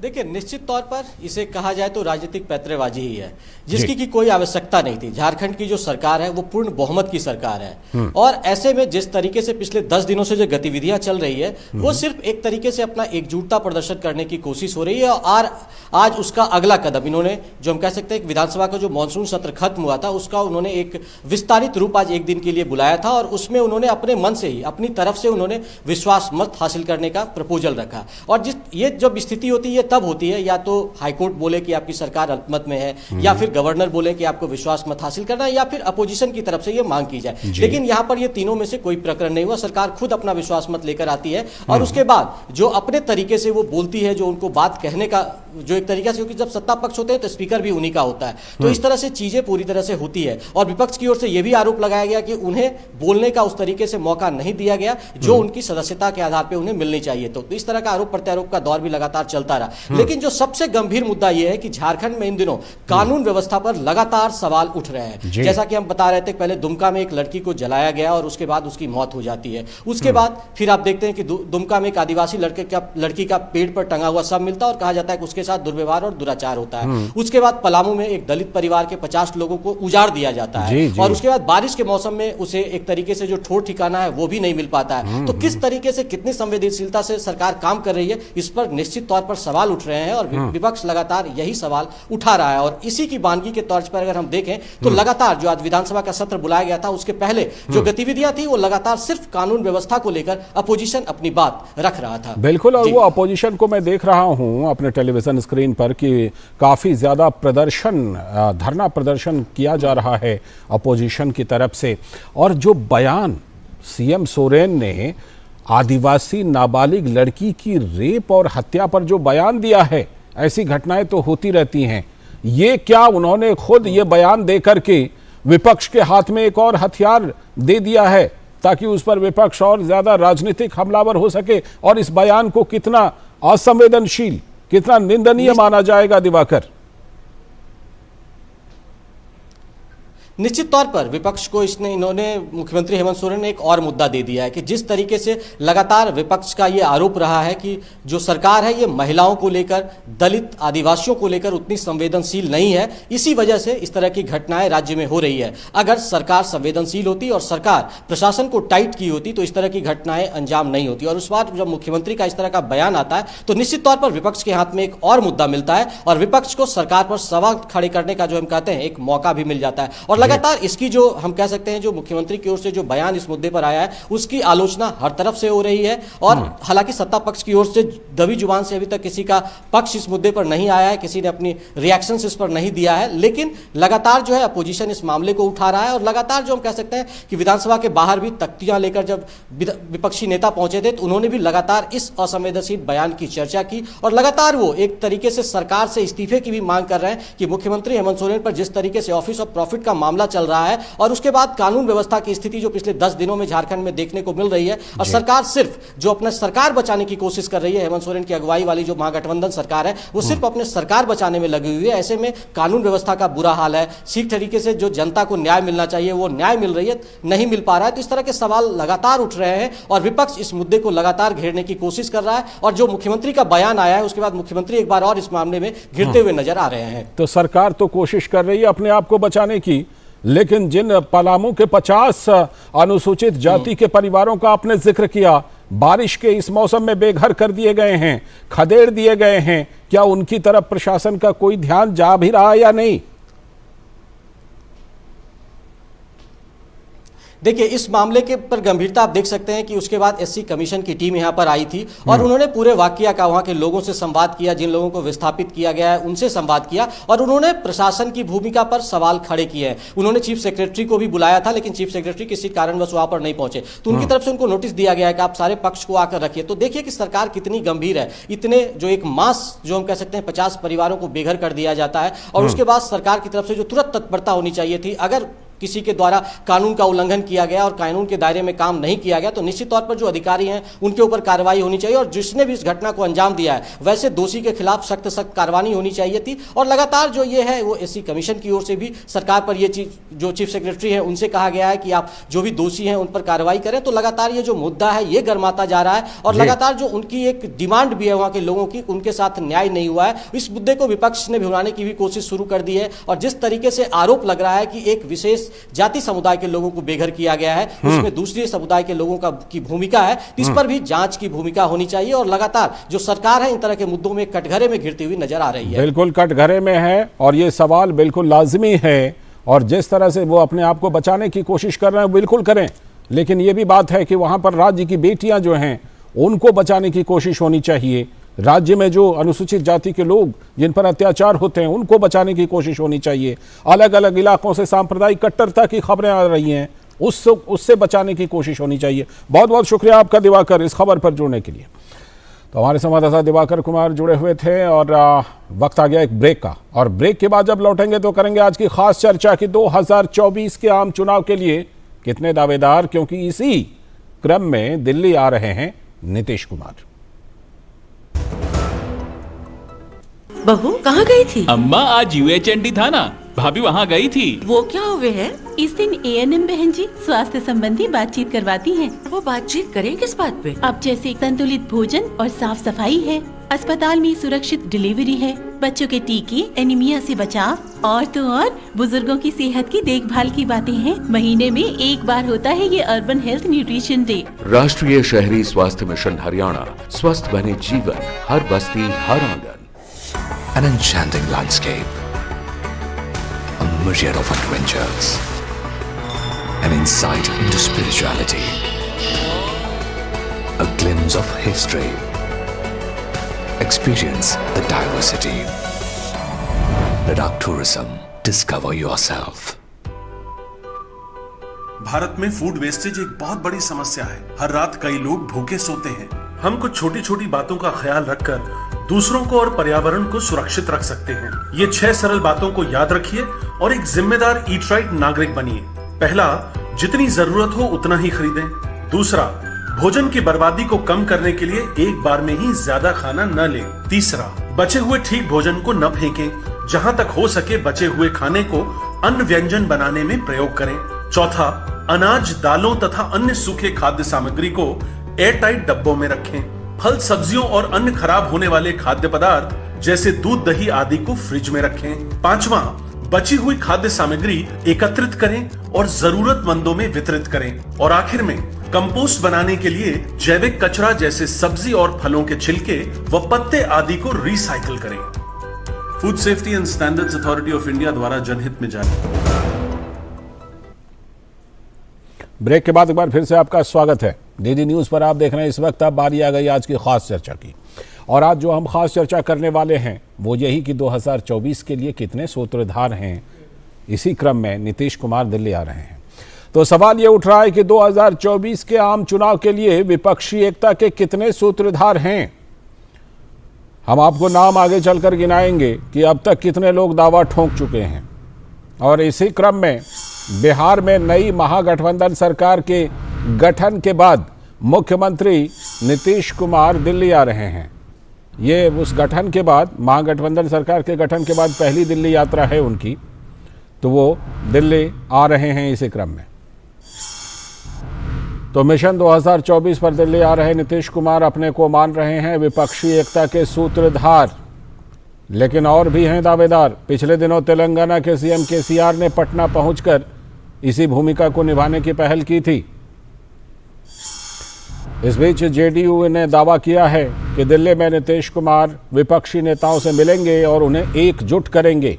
देखिए, निश्चित तौर पर इसे कहा जाए तो राजनीतिक पैंतरेबाजी ही है, जिसकी की कोई आवश्यकता नहीं थी। झारखंड की जो सरकार है वो पूर्ण बहुमत की सरकार है, और ऐसे में जिस तरीके से पिछले 10 दिनों से जो गतिविधियां चल रही है वो सिर्फ एक तरीके से अपना एकजुटता प्रदर्शन करने की कोशिश हो रही है। और आज उसका अगला कदम इन्होंने, जो हम कह सकते हैं विधानसभा का जो मानसून सत्र खत्म हुआ था उसका उन्होंने एक विस्तारित रूप आज एक दिन के लिए बुलाया था, और उसमें उन्होंने अपने मन से ही अपनी तरफ से उन्होंने विश्वास मत हासिल करने का प्रपोजल रखा। और ये जब स्थिति होती है तब होती है, या तो हाईकोर्ट बोले कि आपकी सरकार अल्पमत में है, या फिर गवर्नर बोले कि आपको विश्वास मत हासिल करना है, या फिर अपोजिशन की तरफ से ये मांग की जाए। लेकिन यहां पर ये तीनों में से कोई प्रकरण नहीं हुआ। सरकार खुद अपना विश्वास मत लेकर आती है, और उसके बाद जो अपने तरीके से वो बोलती है, जो उनको बात कहने का जो एक तरीका से, क्योंकि जब सत्ता पक्ष होते हैं तो स्पीकर भी उन्हीं का होता है, तो इस तरह से चीजें पूरी तरह से होती है। और विपक्ष की ओर से यह भी आरोप लगाया गया कि उन्हें बोलने का उस तरीके से मौका नहीं दिया गया जो उनकी सदस्यता के आधार पर उन्हें मिलनी चाहिए। तो इस तरह का आरोप प्रत्यारोप का दौर भी लगातार चलता रहा। लेकिन जो सबसे गंभीर मुद्दा यह है कि झारखंड में इन दिनों कानून व्यवस्था पर लगातार सवाल उठ रहे हैं। जैसा कि हम बता रहे थे, पहले दुमका में एक लड़की को जलाया गया और उसके बाद उसकी मौत हो जाती है। उसके बाद फिर आप देखते हैं कि दुमका में एक आदिवासी लड़की का पेड़ पर टंगा हुआ शव मिलता है और कहा जाता है कि उसके साथ दुर्व्यवहार और दुराचार होता है। उसके बाद पलामू में एक दलित परिवार के 50 लोगों को उजाड़ दिया जाता है, और उसके बाद बारिश के मौसम में उसे एक तरीके से जो ठोर ठिकाना है वो भी नहीं मिल पाता है। तो किस तरीके से, कितनी संवेदनशीलता से सरकार काम कर रही है, इस पर निश्चित तौर पर सवाल उठ रहे हैं, और विपक्ष लगातार यही सवाल उठा रहा है। और इसी की वानगी के तर्ज पर अगर हम देखें तो लगातार जो आज विधानसभा का सत्र बुलाया गया था उसके पहले जो गतिविधियां थी वो लगातार सिर्फ कानून व्यवस्था को लेकर अपोजिशन अपनी बात रख रहा था। बिल्कुल, और वो अपोजिशन को मैं देख रहा हूं अपने टेलीविजन स्क्रीन पर कि काफी ज्यादा धरना प्रदर्शन किया जा रहा है अपोजिशन की तरफ से। और जो बयान सीएम सोरेन ने आदिवासी नाबालिग लड़की की रेप और हत्या पर जो बयान दिया है, ऐसी घटनाएं तो होती रहती हैं, ये क्या उन्होंने खुद ये बयान देकर के विपक्ष के हाथ में एक और हथियार दे दिया है ताकि उस पर विपक्ष और ज्यादा राजनीतिक हमलावर हो सके? और इस बयान को कितना असंवेदनशील, कितना निंदनीय माना जाएगा दिवाकर? निश्चित तौर पर विपक्ष को इन्होंने मुख्यमंत्री हेमंत सोरेन ने एक और मुद्दा दे दिया है कि जिस तरीके से लगातार विपक्ष का ये आरोप रहा है कि जो सरकार है ये महिलाओं को लेकर, दलित आदिवासियों को लेकर उतनी संवेदनशील नहीं है, इसी वजह से इस तरह की घटनाएं राज्य में हो रही है। अगर सरकार संवेदनशील होती और सरकार प्रशासन को टाइट की होती तो इस तरह की घटनाएं अंजाम नहीं होती। और उस बार जब मुख्यमंत्री का इस तरह का बयान आता है तो निश्चित तौर पर विपक्ष के हाथ में एक और मुद्दा मिलता है, और विपक्ष को सरकार पर सवाल खड़े करने का जो हम कहते हैं एक मौका भी मिल जाता है। और लगातार इसकी जो हम कह सकते हैं जो मुख्यमंत्री की ओर से जो बयान इस मुद्दे पर आया है उसकी आलोचना हर तरफ से हो रही है। और हालांकि सत्ता पक्ष की ओर से दबी जुबान से अभी तक किसी का पक्ष इस मुद्दे पर नहीं आया है, किसी ने अपनी रिएक्शन इस पर नहीं दिया है, लेकिन लगातार जो है अपोजिशन इस मामले को उठा रहा है। और लगातार जो हम कह सकते हैं कि विधानसभा के बाहर भी तख्तियां लेकर जब विपक्षी नेता पहुंचे थे तो उन्होंने भी लगातार इस असंवेदनशील बयान की चर्चा की, और लगातार वो एक तरीके से सरकार से इस्तीफे की भी मांग कर रहे हैं कि मुख्यमंत्री हेमंत सोरेन पर जिस तरीके से ऑफिस ऑफ प्रॉफिट का मामला चल रहा है और उसके बाद कानून व्यवस्था की स्थिति जो पिछले 10 दिनों में झारखंड में देखने को मिल रही है, और सरकार सिर्फ जो अपना सरकार बचाने की कोशिश कर रही है, हेमंत सोरेन की अगुवाई वाली जो महागठबंधन सरकार है वो सिर्फ अपने सरकार बचाने में लगी हुई है। ऐसे में कानून व्यवस्था का बुरा हाल है, ठीक तरीके से जो जनता को न्याय मिलना चाहिए वो न्याय मिल रही है नहीं मिल पा रहा है। तो इस तरह के सवाल लगातार उठ रहे हैं और विपक्ष इस मुद्दे को लगातार घेरने की कोशिश कर रहा है। और जो मुख्यमंत्री का बयान आया है उसके बाद मुख्यमंत्री एक बार और इस मामले में घिरते हुए नजर आ रहे हैं। तो सरकार तो कोशिश कर रही है अपने आप को बचाने की, लेकिन जिन पलामू के 50 अनुसूचित जाति के परिवारों का आपने जिक्र किया, बारिश के इस मौसम में बेघर कर दिए गए हैं, खदेड़ दिए गए हैं, क्या उनकी तरफ प्रशासन का कोई ध्यान जा भी रहा है या नहीं? देखिए, इस मामले के पर गंभीरता आप देख सकते हैं कि उसके बाद एससी कमीशन की टीम यहां पर आई थी और उन्होंने पूरे वाकया का वहां के लोगों से संवाद किया, जिन लोगों को विस्थापित किया गया है उनसे संवाद किया, और उन्होंने प्रशासन की भूमिका पर सवाल खड़े किए हैं। उन्होंने चीफ सेक्रेटरी को भी बुलाया था, लेकिन चीफ सेक्रेटरी किसी कारणवश वहां पर नहीं पहुंचे, तो उनकी तरफ से उनको नोटिस दिया गया है कि आप सारे पक्ष को आकर रखिए। तो देखिए कि सरकार कितनी गंभीर है। इतने जो एक मास जो हम कह सकते हैं 50 परिवारों को बेघर कर दिया जाता है, और उसके बाद सरकार की तरफ से जो तुरंत तत्परता होनी चाहिए थी, अगर किसी के द्वारा कानून का उल्लंघन किया गया और कानून के दायरे में काम नहीं किया गया तो निश्चित तौर पर जो अधिकारी हैं उनके ऊपर कार्रवाई होनी चाहिए और जिसने भी इस घटना को अंजाम दिया है वैसे दोषी के खिलाफ सख्त कार्रवाई होनी चाहिए थी। और लगातार जो ये है वो एससी कमीशन की ओर से भी सरकार पर ये चीज जो चीफ सेक्रेटरी है उनसे कहा गया है कि आप जो भी दोषी हैं उन पर कार्रवाई करें। तो लगातार ये जो मुद्दा है ये गर्माता जा रहा है और लगातार जो उनकी एक डिमांड भी है वहां के लोगों की, उनके साथ न्याय नहीं हुआ है। इस मुद्दे को विपक्ष ने भिड़ाने की भी कोशिश शुरू कर दी है और जिस तरीके से आरोप लग रहा है कि एक विशेष जाति समुदाय के लोगों को बेघर किया गया है, उसमें दूसरे समुदाय के लोगों की भूमिका है, इस पर भी जांच की भूमिका होनी चाहिए। और लगातार जो सरकार है इन तरह के मुद्दों में कटघरे में घिरती हुई नजर आ रही है। बिल्कुल कटघरे में है और ये सवाल बिल्कुल लाजमी है और जिस तरह से वो अपने आप को बचाने की कोशिश कर रहे हैं बिल्कुल करें, लेकिन ये भी बात है कि वहां पर राज्य की बेटियां जो हैं उनको बचाने की कोशिश होनी चाहिए। राज्य में जो अनुसूचित जाति के लोग जिन पर अत्याचार होते हैं उनको बचाने की कोशिश होनी चाहिए। अलग अलग इलाकों से सांप्रदायिक कट्टरता की खबरें आ रही हैं, उससे बचाने की कोशिश होनी चाहिए। बहुत बहुत शुक्रिया आपका दिवाकर इस खबर पर जुड़ने के लिए। तो हमारे संवाददाता दिवाकर कुमार जुड़े हुए थे और वक्त आ गया एक ब्रेक का और ब्रेक के बाद जब लौटेंगे तो करेंगे आज की खास चर्चा कि 2024 के आम चुनाव के लिए कितने दावेदार, क्योंकि इसी क्रम में दिल्ली आ रहे हैं नीतीश कुमार। बहू कहाँ गई थी? अम्मा आज UHND था ना, भाभी वहाँ गई थी। वो क्या हुए है? इस दिन ANM बहन जी स्वास्थ्य संबंधी बातचीत करवाती हैं। वो बातचीत करें किस बात पे? अब जैसे संतुलित भोजन और साफ सफाई है, अस्पताल में सुरक्षित डिलीवरी है, बच्चों के टीके, एनीमिया से बचाव और तो और बुजुर्गों की सेहत की देखभाल की बातें हैं। महीने में एक बार होता है ये अर्बन हेल्थ न्यूट्रिशन डे। राष्ट्रीय शहरी स्वास्थ्य मिशन हरियाणा, स्वस्थ बने जीवन, हर बस्ती हर आंगन। An enchanting landscape, a myriad of adventures, an insight into spirituality, a glimpse of history. Experience the diversity. Ladakh Tourism. Discover yourself. Bharat में फूड वेस्टेज एक बहुत बड़ी समस्या है। हर रात कई लोग भूखे सोते हैं। हम कुछ छोटी छोटी बातों का ख्याल रखकर दूसरों को और पर्यावरण को सुरक्षित रख सकते हैं। ये 6 सरल बातों को याद रखिए और एक जिम्मेदार ईट राइट नागरिक बनिए। पहला, जितनी जरूरत हो उतना ही खरीदें। दूसरा, भोजन की बर्बादी को कम करने के लिए एक बार में ही ज्यादा खाना न लें। तीसरा, बचे हुए ठीक भोजन को न फेंकें। जहां तक हो सके बचे हुए खाने को अन्य व्यंजन बनाने में प्रयोग करें। चौथा, अनाज, दालों तथा अन्य सूखे खाद्य सामग्री को एयर टाइट डब्बों में रखें। फल, सब्जियों और अन्य खराब होने वाले खाद्य पदार्थ जैसे दूध, दही आदि को फ्रिज में रखें। पांचवा, बची हुई खाद्य सामग्री एकत्रित करें और जरूरतमंदों में वितरित करें। और आखिर में कंपोस्ट बनाने के लिए जैविक कचरा जैसे सब्जी और फलों के छिलके व पत्ते आदि को रिसाइकिल करें। Food safety and standards authority of India द्वारा जनहित में जारी। ब्रेक के बाद एक बार फिर से आपका स्वागत है। डीडी न्यूज पर आप देख रहे हैं इस वक्त। अब बारी आ गई आज की खास चर्चा की और आज जो हम खास चर्चा करने वाले हैं वो यही कि 2024 के लिए कितने सूत्रधार हैं। इसी क्रम में नीतीश कुमार दिल्ली आ रहे हैं तो सवाल ये उठ रहा है कि 2024 के आम चुनाव के लिए विपक्षी एकता के कितने सूत्रधार हैं। हम आपको नाम आगे चलकर गिनाएंगे कि अब तक कितने लोग दावा ठोंक चुके हैं। और इसी क्रम में बिहार में नई महागठबंधन सरकार के गठन के बाद मुख्यमंत्री नीतीश कुमार दिल्ली आ रहे हैं। ये उस गठन के बाद, महागठबंधन सरकार के गठन के बाद पहली दिल्ली यात्रा है उनकी, तो वो दिल्ली आ रहे हैं इसी क्रम में। तो मिशन 2024 पर दिल्ली आ रहे नीतीश कुमार अपने को मान रहे हैं विपक्षी एकता के सूत्रधार, लेकिन और भी हैं दावेदार। पिछले दिनों तेलंगाना के सीएम केसीआर ने पटना पहुंचकर इसी भूमिका को निभाने की पहल की थी। इस बीच जेडीयू ने दावा किया है कि दिल्ली में नीतीश कुमार विपक्षी नेताओं से मिलेंगे और उन्हें एकजुट करेंगे।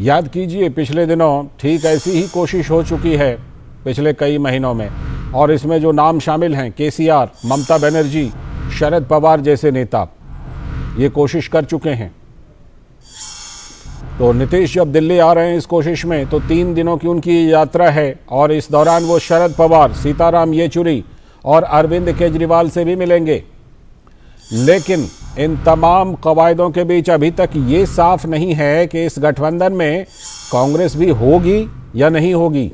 याद कीजिए, पिछले दिनों ठीक ऐसी ही कोशिश हो चुकी है पिछले कई महीनों में, और इसमें जो नाम शामिल हैं केसीआर, ममता बनर्जी, शरद पवार जैसे नेता ये कोशिश कर चुके हैं। तो नीतीश जब दिल्ली आ रहे हैं इस कोशिश में, तो 3 दिनों की उनकी यात्रा है और इस दौरान वो शरद पवार, सीताराम येचुरी और अरविंद केजरीवाल से भी मिलेंगे। लेकिन इन तमाम कवायदों के बीच अभी तक ये साफ नहीं है कि इस गठबंधन में कांग्रेस भी होगी या नहीं होगी?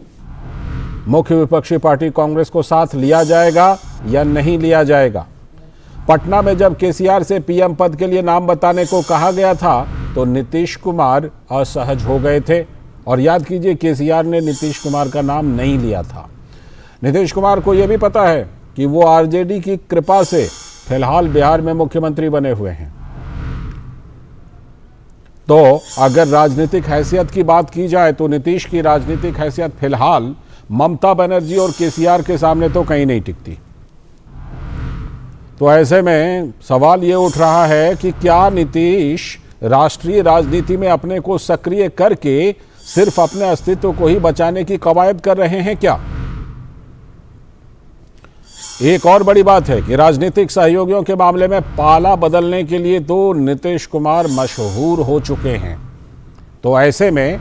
मुख्य विपक्षी पार्टी कांग्रेस को साथ लिया जाएगा या नहीं लिया जाएगा? पटना में जब केसीआर से पीएम पद के लिए नाम बताने को कहा गया था तो नीतीश कुमार असहज हो गए थे। और याद कीजिए, केसीआर ने नीतीश कुमार का नाम नहीं लिया था। नीतीश कुमार को यह भी पता है कि वो आरजेडी की कृपा से फिलहाल बिहार में मुख्यमंत्री बने हुए हैं। तो अगर राजनीतिक हैसियत की बात की जाए तो नीतीश की राजनीतिक हैसियत फिलहाल ममता बनर्जी और केसीआर के सामने तो कहीं नहीं टिकती। तो ऐसे में सवाल ये उठ रहा है कि क्या नीतीश राष्ट्रीय राजनीति में अपने को सक्रिय करके सिर्फ अपने अस्तित्व को ही बचाने की कवायद कर रहे हैं क्या? एक और बड़ी बात है कि राजनीतिक सहयोगियों के मामले में पाला बदलने के लिए तो नीतीश कुमार मशहूर हो चुके हैं। तो ऐसे में